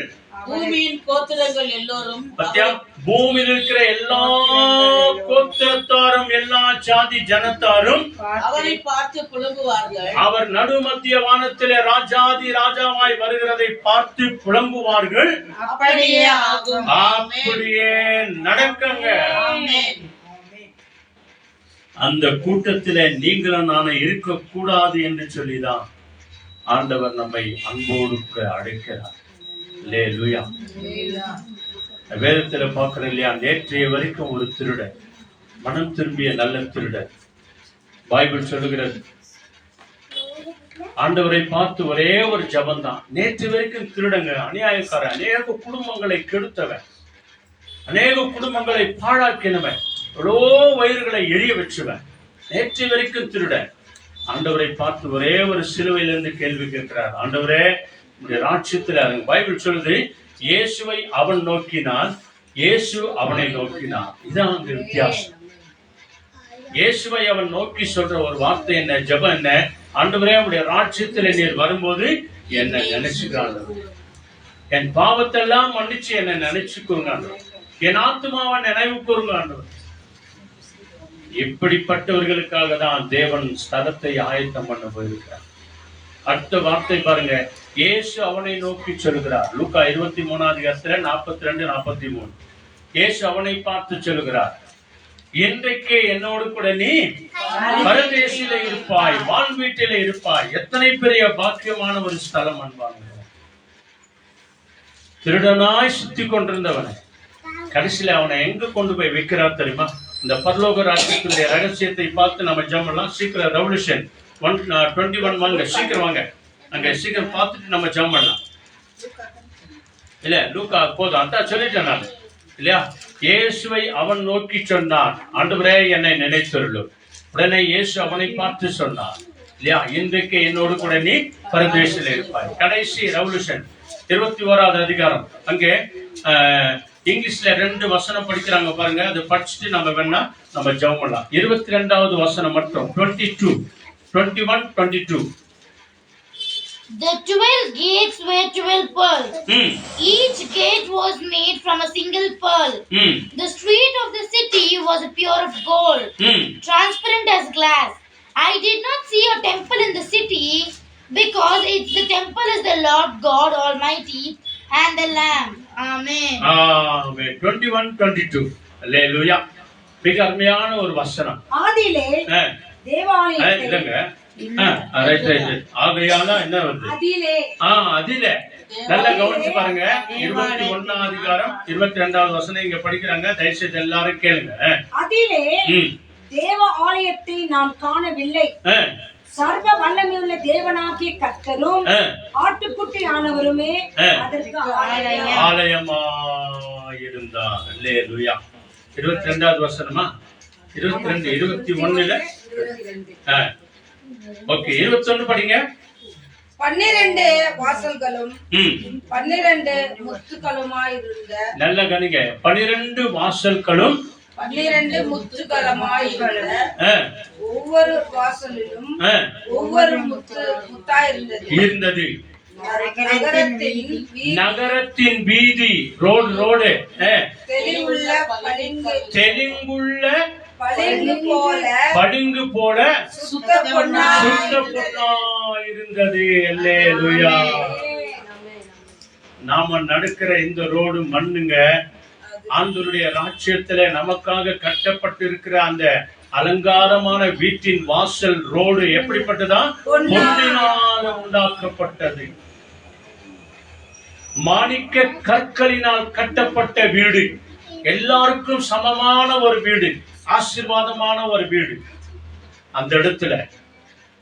பூமியின் கோத்திரங்கள் எல்லோரும் பூமியில் இருக்கிற எல்லா கோத்திரத்தாரும் எல்லா ஜாதி ஜனத்தாரும் அவரை பார்த்து புலம்புவார்கள். அவர் நடுமத்திய வானத்திலே ராஜாதி ராஜாவாய் வருகிறதை பார்த்து புலம்புவார்கள். அப்படியே ஆகும். அப்படியே நடக்குங்க. அந்த கூட்டத்திலே நீங்களும் நானும் இருக்கக்கூடாது என்று சொல்லிதான் ஆண்டவர் நம்மை அன்போடு அழைக்கிறார். அல்லேலூயா. வேதத்துல பார்க்கிறோம் இல்லையா, நேற்றைய வரைக்கும் ஒரு திருடன், மனம் திரும்பிய நல்ல திருடன். பைபிள் சொல்லுகிறது, ஆண்டவரை பார்த்து ஒரே ஒரு ஜபம் தான். நேற்று வரைக்கும் திருடங்க, அநியாயக்காரன், அநேக குடும்பங்களை கெடுத்தவன், அநேக குடும்பங்களை பாழாக்கினவன், எவ்வளோ வயிறுகளை எரிய வச்சுவன், நேற்று வரைக்கும் திருடன். ஆண்டவரை பார்த்து ஒரே ஒரு சிலுவையிலிருந்து கேள்வி கேட்கிறார், ஆண்டவரே உடைய ராட்சியத்துல, பைபிள் சொல்லுது, இயேசுவை அவன் நோக்கினான், இயேசு அவனை நோக்கினான். இதுதான் அங்க வித்தியாசம். இயேசுவை அவன் நோக்கி சொல்ற ஒரு வார்த்தை என்ன, ஜெபம் என்ன, ஆண்டவரே உடைய ராட்சியத்துல நீர் வரும்போது என்ன நினைச்சுக்காங்க, என் பாவத்தெல்லாம் மன்னிச்சு என்ன நினைச்சுக்கோங்க, என் ஆத்மாவை நினைவு கூறுங்க ஆண்டவர். இப்படிப்பட்டவர்களுக்காக தான் தேவன் ஸ்தலத்தை ஆயத்தம் பண்ண போயிருக்கிறார். அடுத்த வார்த்தை பாருங்க, இயேசு அவனை நோக்கி சொல்கிறார். லூக்கா 23:42-43. இயேசு அவனை பார்த்து சொல்கிறார், இன்றைக்கே என்னோடு கூட நீ பரதேசில இருப்பாய், வான் வீட்டில இருப்பாய். எத்தனை பெரிய பாக்கியமான ஒரு ஸ்தலம் அன்பாங்க. திருடனாய் சுத்தி கொண்டிருந்தவனை கடைசியில அவனை எங்க கொண்டு போய் வைக்கிறார் தெரியுமா? இந்த பரலோக ராஜ்யத்தினுடைய ரகசியத்தை பார்த்து நம்ம ஜெபம்லாம் சீக்கிரம் ரெவல்யூஷன் 21 வாங்க, சீக்கிரம் வாங்க, அங்க சீக்கிரம் பார்த்துட்டு நம்ம ஜெபம் பண்ணலாம். இல்ல லூக்கா போதும், அதான் சொல்லிட்டேன் நான் இல்லையா. இயேசுவை அவன் நோக்கி சொன்னான், ஆண்டவரே என்னை நினைத்தருளும். உடனே இயேசு அவனை பார்த்து சொன்னான் இல்லையா, இன்றைக்கு என்னோடு கூட நீ பரதேசில இருப்பாய். கடைசி ரெவல்யூஷன் 21வது அதிகாரம், அங்கே இங்கிலீஷ்ல 2 வசனம் படிக்கிறாங்க பாருங்க, அதை படிச்சுட்டு நம்ம வேணா நம்ம ஜெபம் பண்ணலாம். 22வது வசனம் மட்டும், 21-22. The 12 gates were 12 pearls. Each gate was made from a single pearl. The street of the city was pure of gold, transparent as glass. I did not see a temple in the city, because the temple is the Lord God Almighty and the Lamb. Amen. Amen. 21-22. Hallelujah. மிக அருமையான ஒரு வசனம். ஆதியிலே தேவாலயத்தை இல்லங்க, ஆகையால என்ன வருது, அதிலே நல்லா கவனிச்சு பாருங்க. 21வது அதிகாரம் 22வது வசனம் இங்க படிக்கிறாங்க, தயவுசெய்து எல்லாரும் கேளுங்க. அதிலே தேவ ஆலயத்தை நாம் காணவில்லை, சர்வ வல்லமையுள்ள தேவனாகிய கர்த்தரும் ஆட்டுக்குட்டி ஆனவருமே அதற்கு ஆலயமாயிருந்தார். அல்லேலூயா. 22வது வசனமா? 22, 21ல ஓகே, 21 படிங்க. 12 வாசல்களும் 12 முத்துக்களுமாயிருந்த, நல்ல கணிங்க, 12 வாசல்களும் 12 முத்துக்களுமாயிருந்த, ஒவ்வொரு வாசலிலும் ஒவ்வொரு முத்தாயிருந்தது. நகரத்தின் வீதி, ரோடு தெளிங்குள்ள பளிங்கு போல சுத்த பொன்னா இருந்தது. அல்லேலூயா. நாம நடக்கிற இந்த ரோடு மண்ணுங்க, ஆண்டவருடைய ராஜ்யத்துல நமக்காக கட்டப்பட்டு இருக்கிற அந்த அலங்காரமான வீட்டின் வாசல் ரோடு எப்படிப்பட்டதா? பொன்னினால உண்டாக்கப்பட்டது. மாணிக்க கற்களினால் கட்டப்பட்ட வீடு, எல்லாருக்கும் சமமான ஒரு வீடு, ஆசீர்வாதமான ஒரு வீடு. அந்த இடத்துல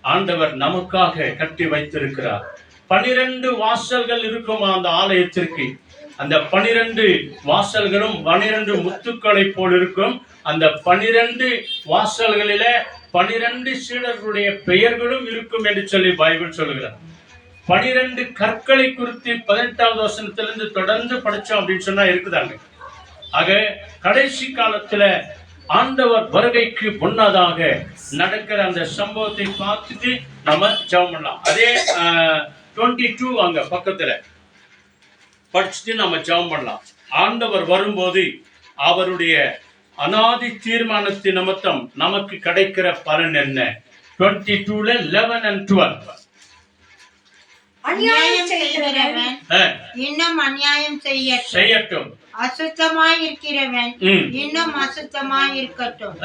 ஆண்டவர் நமக்காக கட்டி வைத்திருக்கிறார். 12 வாசல்கள் இருக்கும் அந்த ஆலயத்திற்கு. அந்த 12 வாசல்களும் 12 முத்துக்களை போல் இருக்கும். அந்த 12 வாசல்களில 12 சீடர்களுடைய பெயர்களும் இருக்கும் என்று சொல்லி பைபிள் சொல்லுகிறார். 12 கற்களை குறித்து 18வது வசனத்திலிருந்து தொடர்ந்து படிச்சோம் அப்படின்னு சொன்னா இருக்குதாங்க. ஆக கடைசி காலத்துல ஆண்டவர் வருகைக்கு முன்னதாக நடக்கிற அந்த சம்பவத்தை பார்த்துட்டு நம்ம ஜெபம் பண்ணலாம். அதே 22 அங்க பக்கத்துல படிச்சுட்டு நம்ம ஜெபம் பண்ணலாம். ஆண்டவர் வரும்போது அவருடைய அநாதி தீர்மானத்தின் நிமித்தம் நமக்கு கிடைக்கிற பலன் என்ன? 22ல 11 and 12. அநியாயம் செய்கிறவன் இன்னும் அநியாயம் செய்யட்டும். அசுத்தமாய் இருக்கிறவன் இன்னும் அசுத்தமாய் இருக்கட்டும்.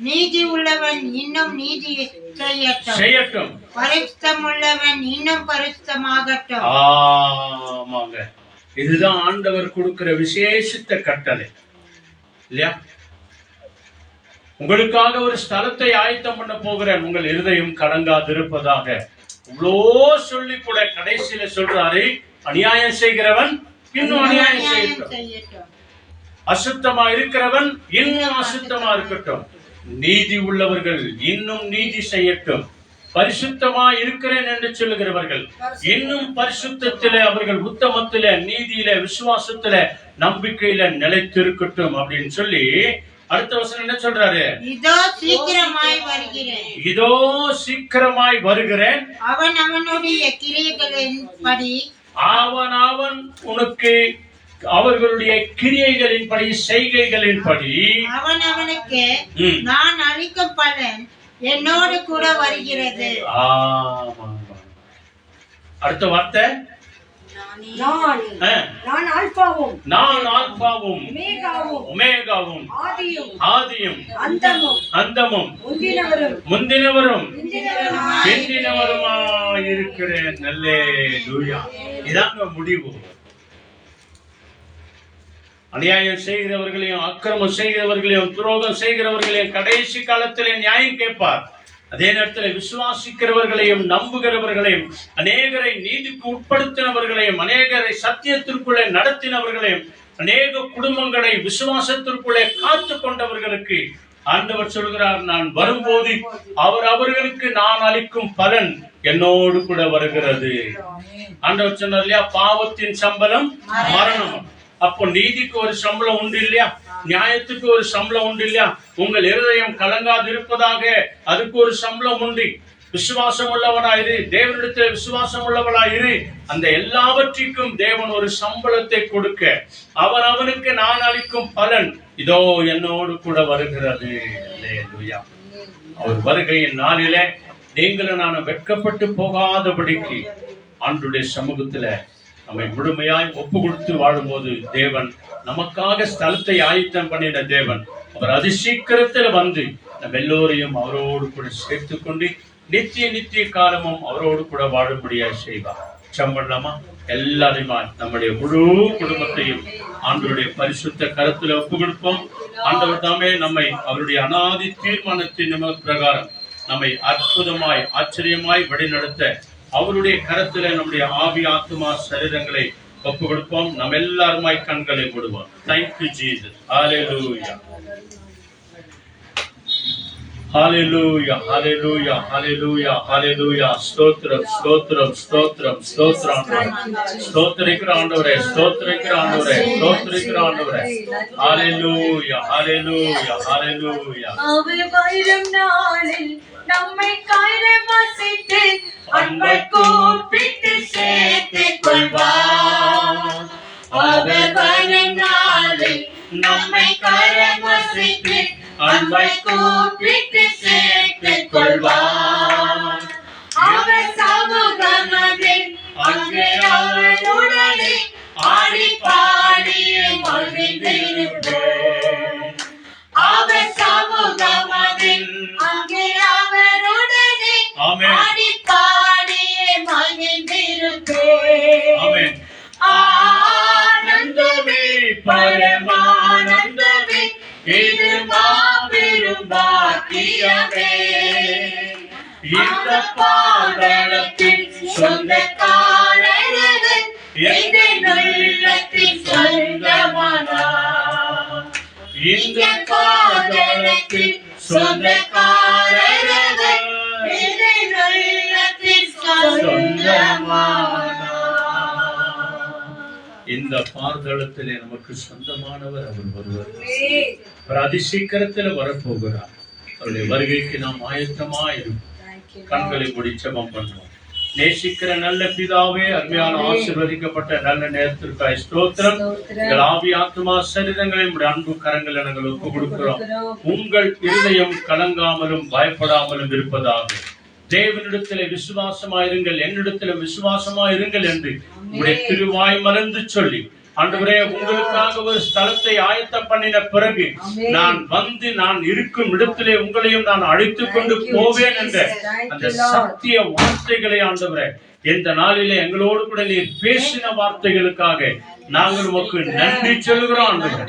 நீதி உள்ளவன் இன்னும் நீதி செய்யட்டும். பரிசுத்தம் உள்ளவன் இன்னும் பரிசுத்தமாகட்டும். ஆமாங்க, இதுதான் ஆண்டவர் கொடுக்கிற விசேஷித்த கட்டளை இல்லையா? உங்களுக்காக ஒரு ஸ்தலத்தை ஆயத்தம் பண்ண போகிறேன், உங்கள் இருதயம் கலங்காதிருப்பதாக. இவ்வளோ சொல்லி கூட கடைசியில சொல்றாரு, அநியாயம் செய்கிறவன் இன்னும் அநியாயம் செய்யட்டும், அசுத்தமா இருக்கிறவன் இன்னும் அசுத்தமா இருக்கட்டும், நீதி உள்ளவர்கள் இன்னும் நீதி செய்யட்டும், பரிசுத்தமா இருக்கிறேன் என்று சொல்லுகிறவர்கள் இன்னும் பரிசுத்தத்தில, அவர்கள் உத்தமத்தில, நீதியில, விசுவாசத்தில, நம்பிக்கையில நிலைத்திருக்கட்டும் அப்படின்னு சொல்லி அடுத்த வசனம் என்ன சொல்றாரு? இதோ சீக்கிரமாய் வருகிறேன். இதோ சீக்கிரமாய் வருகிறேன். அவன் அவனுடைய கிரியைகளின்படி அவன் உனக்கு அவர்களுடைய கிரியைகளின்படி, செய்கைகளின்படி அவன் அவனுக்கு நான் அளிக்கும் பலன் என்னோடு கூட வருகிறது. அடுத்த வார்த்தை, நான் ஆல்பாவும் ஒமேகாவும் ஆதியும் அந்தமும் முந்தினவரும் பிந்தினவருமாயிருக்கிறேன். அல்லேலூயா. இதாங்க முடிவு. அநியாயம் செய்கிறவர்களையும், அக்கிரமம் செய்கிறவர்களையும், துரோகம் செய்கிறவர்களையும் கடைசி காலத்திலே நியாயம் கேட்பார். அதே நேரத்தில் விசுவாசிக்கிறவர்களையும், நம்புகிறவர்களையும், அநேகரை நீதிக்கு உட்படுத்தினவர்களையும், அநேகரை சத்தியத்திற்குள்ளே நடத்தினவர்களையும், அநேக குடும்பங்களை விசுவாசத்திற்குள்ளே காத்து கொண்டவர்களுக்கு ஆண்டவர் சொல்கிறார், நான் வரும்போது அவர்களுக்கு நான் அளிக்கும் பலன் என்னோடு கூட வருகிறது. ஆண்டவர் சொன்னார் இல்லையா, பாவத்தின் சம்பளம் மரணம். அப்போ நீதிக்கு ஒரு சம்பளம் உண்டு இல்லையா, நியாயத்துக்கு ஒரு சம்பளம் உண்டு இல்லையா? உங்கள் இருதயம் கலங்காது இருப்பதாக அதுக்கு ஒரு சம்பளம் உண்டு. விசுவாசம் உள்ளவனாயிரு, தேவனிடத்தில் விசுவாசம் உள்ளவனாயிரு. அந்த எல்லாவற்றிற்கும் தேவன் ஒரு சம்பளத்தை கொடுக்க, அவனுக்கு நான் அளிக்கும் பலன் இதோ என்னோடு கூட வருகிறது. அல்லேலூயா. அவர் வருகையின் நாளிலே நீங்களும் நான் வெட்கப்பட்டு போகாதபடிக்கு ஆண்டவருடைய சமூகத்துல நம்மை முழுமையாய் ஒப்பு கொடுத்து வாழும்போது தேவன் நமக்காக ஸ்தலத்தை ஆயத்தம் பண்ணின தேவன், அவர் அதிசீக்கிரத்தில் வந்து நம்ம எல்லோரையும் அவரோடு கூட சேர்த்து கொண்டு நித்திய காலமும் அவரோடு கூட வாழும்படியாக செய்வார். சம்பளமா எல்லாரையுமா நம்முடைய முழு குடும்பத்தையும் ஆண்டவருடைய பரிசுத்த கரத்துல ஒப்பு கொடுப்போம். ஆண்டவர் தாமே நம்மை அவருடைய அநாதி தீர்மானத்தின் பிரகாரம் நம்மை அற்புதமாய் ஆச்சரியமாய் வழிநடத்த அவருடைய கரத்துல நம்முடைய ஆவி, ஆத்மா, சரீரங்களை ஒப்பு கொடுப்போம். நம்ம எல்லாருமாய் கண்களை விடுவோம். Thank you Jesus. Hallelujah, hallelujah, hallelujah, hallelujah, hallelujah. ஸ்தோத்திரம், ஸ்தோத்திரம், ஸ்தோத்திரம், ஸ்தோத்திரம். ஸ்தோத்திரிக்கிற ஆண்டவரே, ஸ்தோத்திரிக்கிற ஆண்டவரே, ஸ்தோத்திரிக்கிற ஆண்டவரே. ஹalleluya, ஹalleluya, ஹalleluya. அவர் வரும் நாளில் நம்மை காயம் வசித்து அன்பை கூப்பிட்டு சேர்த்துக் கொள்வார். அவர் வரும் நாளில் நம்மை காயம் வசித்து அன்பை கூப்பிட்டு சேர்த்துக் கொள்வார். அவர் சமூகமதில் அங்கே அவருடனே ஆடி பாடி மகிழ்ந்திருப்பேன். அவர் சமூகமதில் அங்கே அவருடனே ஆடி பாடி மகிழ்ந்திருப்பேன். ஆனந்தமே, பரமானந்தமே, இது மாபெரும் பாக்கியமே. இந்த பாதளத்தில் சொந்தக்காரரது எங்கள் உள்ளத்தின் சொந்தமானார். இந்த பாதளத்தில் சொந்தக்காரரது இந்த பார்தளத்திலே நமக்கு சொந்தமானவர் அவர் ஒருவர். அவர் அதிசீக்கிரத்தில் வரப்போகிறார். அவருடைய வருகைக்கு நாம் ஆயத்தமாயிரும். கண்களை மூடி ஜெபம் பண்ணுவோம். நேசிக்கிற நல்ல பிதாவே, அருமையான ஆசீர்வதிக்கப்பட்ட நல்ல நேரத்திற்காய் ஸ்தோத்திரம். எங்கள் ஆவி ஆத்துமா சரீரங்களை உடைய அன்பு கரங்களை நாங்கள் ஒப்புக் கொடுக்கிறோம். உங்கள் இருதயம் கலங்காமலும் பயப்படாமலும் இருப்பதாக. தேவனிடத்திலே விசுவாசமாயிருங்கள், என்னிடத்திலே விசுவாசமாயிருங்கள் என்று உடைய திருவாய் மறந்து சொல்லி, ஆண்டவரே, உங்களுக்காக ஒரு ஸ்தலத்தை ஆயத்தம் பண்ணின பிறகு நான் வந்து நான் இருக்கும் இடத்திலே உங்களையும் நான் அழைத்துக் கொண்டு போவேன் என்ற அந்த சத்திய வார்த்தைகளை ஆண்டவரே, இந்த நாளிலே எங்களோடு கூட நீர் பேசின வார்த்தைகளுக்காக நாங்கள் உமக்கு நன்றி சொல்கிறோம் ஆண்டவரே.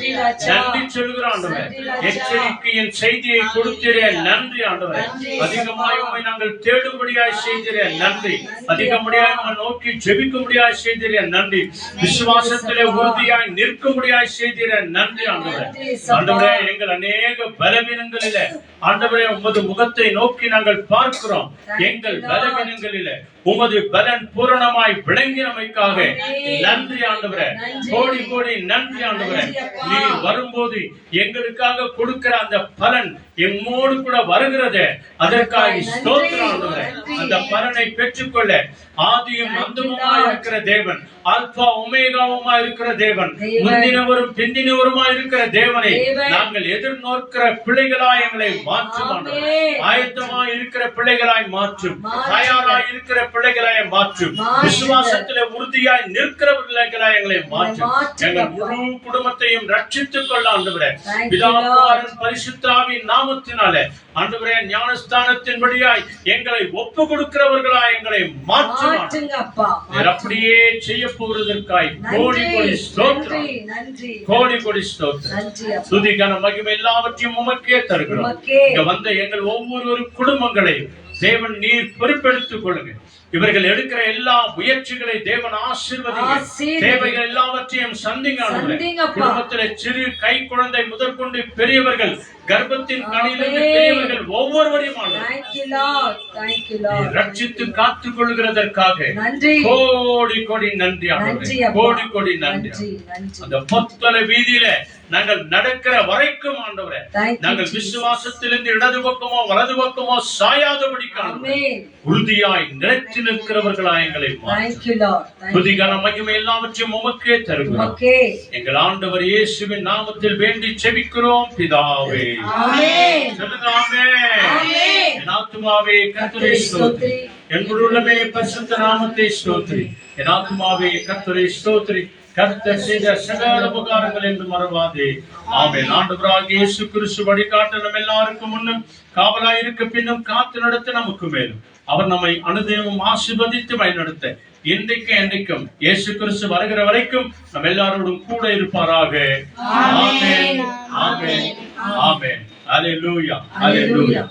நன்றி சொல்கிறோம் ஆண்டவரே. எச்சரிக்கையின் செய்தியை கொடுத்தீரே, நன்றி ஆண்டவரே. அதிகமாய் உம்மை நாங்கள் தேடும்படியாய் செய்தீரே, நன்றி. அதிகப்படியாய் உம்மை நோக்கி ஜெபிக்கும்படியாய் செய்தீரே, நன்றி. விசுவாசத்திலே உறுதியாய் நிற்கும்படியாய் செய்தீரே, நன்றி ஆண்டவரே. ஆண்டவரே, எங்கள் அநேக பலவீனங்களிலே ஆண்டவரே உமது முகத்தை நோக்கி நாங்கள் பார்க்கிறோம். எங்கள் பலவீனங்களிலே உமது பலன் பூரணமாய் விளங்கினமைக்காக நன்றி ஆண்டவரே. கோடி கோடி நன்றி ஆண்டவரே. நீ வரும்போது எங்களுக்காக கொடுக்கிற அந்த பலன் எம்மோடு கூட வருகிறதே, அதற்காக ஸ்தோத்திரம் ஆண்டவரே. அந்த பலனை பெற்றுக்கொள்ள ஆதியும் அந்தமுமாய் இருக்கிற தேவன், ஆல்பா ஒமேகாவுமா இருக்கிற தேவன், முந்தினவரும் பிந்தினவருமா இருக்கிற தேவனை நாங்கள் எதிர்நோக்கிற பிள்ளைகளாய் எங்களை மாற்றும் ஆண்டவரே. ஆயத்தமாய் இருக்கிற பிள்ளைகளாய் மாற்றும், தயாராய் இருக்கிற பிள்ளைகளாய் மாற்றும், விசுவாசத்திலே உறுதியாய் நிற்கிற பிள்ளைகளாய் எங்களை மாற்றும். எங்கள் முழு குடும்பத்தையும் ரட்சித்துக் கொள்ள ஆண்டவரே, பிதாகுமாரன் பரிசுத்த ஆவியின் நாமத்தினாலே ஆண்டவரே, ஞானஸ்தானத்தின் வழியாய் எங்களை ஒப்பு கொடுக்கிறவர்களாய் எங்களை மாற்றுங்க அப்பா. அப்படியே செய்ய போகிறதற்காய் கோடி கோடி ஸ்தோத்திரம், கோடி கோடி ஸ்தோத்திரம். துதி கன மகிமை எல்லாவற்றையும் உமக்கே தருகிறோம். இங்க வந்த எங்கள் ஒவ்வொரு குடும்பங்களை தேவன் நீர் பொறுப்பெடுத்துக் கொள்ளுங்க. இவர்கள் எடுக்கிற எல்லா முயற்சிகளை தேவன் ஆசீர்வதிங்க. தேவைகள் எல்லாவற்றையும் சந்திங்க. குடும்பத்திலே சிறு கை குழந்தை முதற்கொண்டு பெரியவர்கள், கர்ப்பத்தின் கனியிலிருந்து பெரியவர்கள் ஒவ்வொருவரையும் ரட்சித்து காத்துக் கொள்கிறதற்காக கோடி கோடி நன்றி ஆண்டவரே. கோடி கோடி நன்றி. அந்த பொத்தல வீதியில நாங்கள் நடக்கிற வரைக்கும் ஆண்டவரே, நாங்கள் விசுவாசத்திலிருந்து இடது பக்கமோ வலது பக்கமோ சாயாதபடிக்கு உறுதியாய் நிலைத்து நிற்கிறவர்களாய் எங்களை துதிகான மகிமை எல்லாவற்றையும் உமக்கே தருகிறோம். எங்கள் ஆண்டவர் இயேசுவின் நாமத்தில் வேண்டி செபிக்கிறோம் பிதாவே. சொல்லுங்க ஆமென். என் ஆத்துமாவே கர்த்தரை ஸ்தோத்திரி, என் உள்ளமே பரிசுத்த நாமத்தை ஸ்தோத்திரி. என் ஆத்துமாவே கர்த்தரை ஸ்தோத்திரி, கர்த்தர் செய்த சகல உபகாரங்கள் என்று மறவாதே. ஆமென். ஆண்டவராகிய இயேசு கிறிஸ்து வழிகாட்ட நம்ம எல்லாருக்கும் முன்னும் காவலாய் இருக்க பின்னும் காத்து நடத்த நமக்கு மேலும் அவர் நம்மை அனுதினமும் ஆசீர்வதித்து வழிநடத்த இன்றைக்கு என்றைக்கும் இயேசு கிறிஸ்து வருகிற வரைக்கும் நம்ம எல்லாரோடும் கூட இருப்பாராக. ஆமென். ஆமென். ஆமென். அல்லேலூயா. அல்லேலூயா.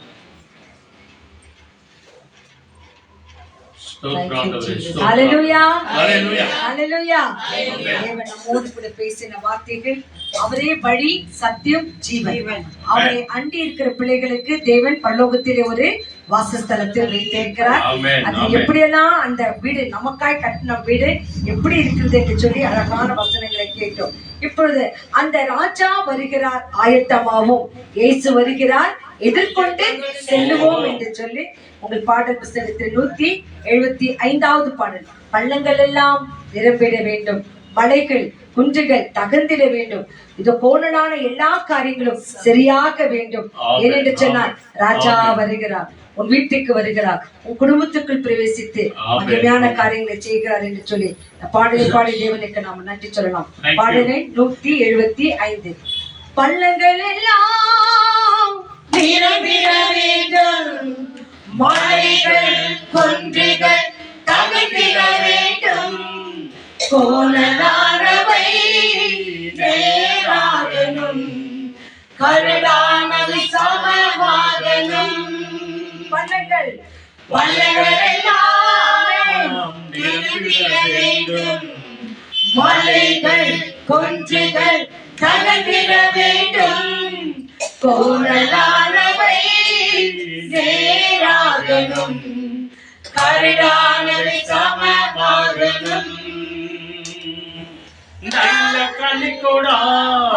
பேசின வார்த்தைகள், அவரே வழி சத்தியம் ஜீவன். அவரை அண்டி இருக்கிற பிள்ளைகளுக்கு தேவன் பரலோகத்திலே ஒரு வாசஸ்தலத்தை வைத்திருக்கிறார். அது எப்படியெல்லாம் அந்த வீடு நமக்காய் கட்டின வீடு எப்படி இருக்கிறது என்று சொல்லி அழகான வசனங்களை கேட்டோம். இப்பொழுது அந்த ராஜா வருகிறார், ஆயத்தமாவோம், இயேசு வருகிறார், எதிர்கொண்டு செல்லுவோம் என்று சொல்லி உங்கள் பாடல் புத்தகத்தில் 175வது பாடல். பள்ளங்கள் எல்லாம் நிரம்பிட வேண்டும், மலைகள் குன்றுகள் தகர்ந்திட வேண்டும், இது கோணலான எல்லா காரியங்களும் சரியாக வேண்டும். ஏனென்று சொன்னால் ராஜா வருகிறார், உன் வீட்டுக்கு வருகிறார், உன் குடும்பத்துக்குள் பிரவேசித்து மகிமையான காரியங்களை செய்கிறார் என்று சொல்லி பாடலை பாடி தேவனுக்கு நாம் நன்றி சொல்லலாம். பாடலை 175. பள்ளங்கள் எல்லாம் நிரம்பிட வேண்டும், மலைகள் குன்றுகள் தகர்ந்திட வேண்டும், கோணலானவை நேராகணும், கருடானவை சமமாகணும். பள்ளங்கள் எல்லாம் நிரம்பிட வேண்டும், மலைகள் குன்றுகள் தகர்ந்திட வேண்டும், கோணலானவை நேராகணும், கருடானவை சமமாகணும். கலிகொடா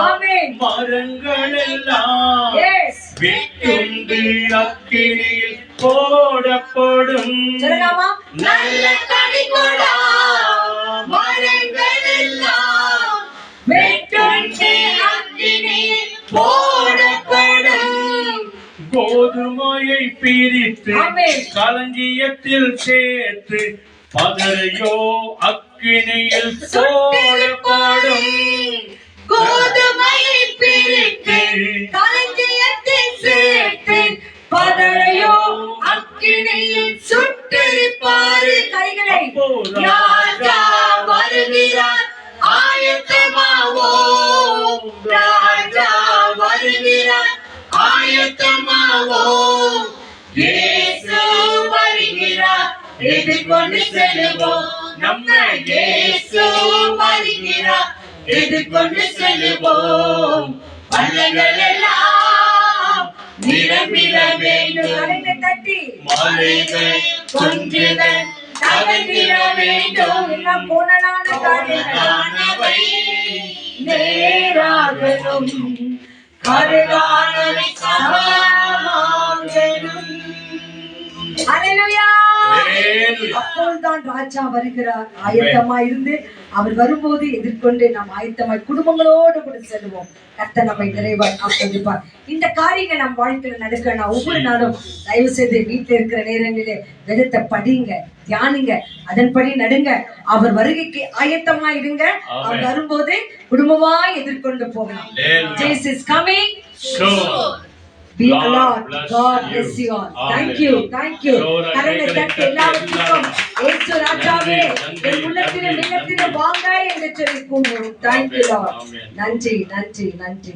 ஆமென். மரங்கள் எல்லாம் Yes. வெட்டுண்டு அக்கினியில் போடப்படும். சொல்லலாமா? நல்ல கலிகொடா மரங்கள் எல்லாம் வெட்டுண்டு அக்கினியில் போடப்படும். கோதுமையை பிரித்து ஆமென். களஞ்சியத்தில் சேர்த்து பதரையோ அக்கினியில் போடப்படும். கோதுமையை பிரித்து களஞ்சியத்தில் சேர்த்து பதரையோ அக்கினியில் சுட்டெரிப்பாரு. கைகளை ராஜா வருகிறார் ஆயத்தமாவோம். ராஜா வருகிறார் ஆயத்தமாவோம். இயேசு வருகிறார் எதிர்கொண்டு செல்லுவோம். நம்ம இயேசு வருகிறார் எதிர்கொண்டு செல்லுவோம். பள்ளங்கள் எல்லாம் நிரம்பிட வேண்டும். கலைஞர் தட்டி மலைகள் குன்றுகள் தகர்ந்திட வேண்டும். எல்லாம் கோணலான காரியங்கள் நேராகணும். கருதானவை சமாகணும். ஹல்லேலூயா. அப்போதுதான் ராஜா வருகிறார். ஆயத்தமா இருந்து அவர் வரும்போது எதிர்கொண்டு நாம் ஆயத்தமாய் குடும்பங்களோடு கூட செல்வோம். கர்த்தர் நம்மை நிறைவாய் ஆசீர்வதிப்பார். இந்த காரியங்கள் நம் வாழ்க்கையில நடக்கணும். ஒவ்வொரு நாளும் தயவு செய்து வீட்டுல இருக்கிற நேரங்களிலே வேதத்தை படிங்க, தியானிங்க, அதன்படி நடுங்க. அவர் வருகைக்கு ஆயத்தமா இருங்க. அவர் வரும்போது குடும்பமா எதிர்கொண்டு போகலாம். Jesus is coming. Be alert. God bless you all. Thank you. Thank you. கரங்களை தட்டி எல்லாருக்கும் இயேசு ராஜாவே என் உள்ளத்திலே வாங்க என்று சொல்லி கூப்பிடுவோம். Thank you Lord. நன்றி நன்றி நன்றி.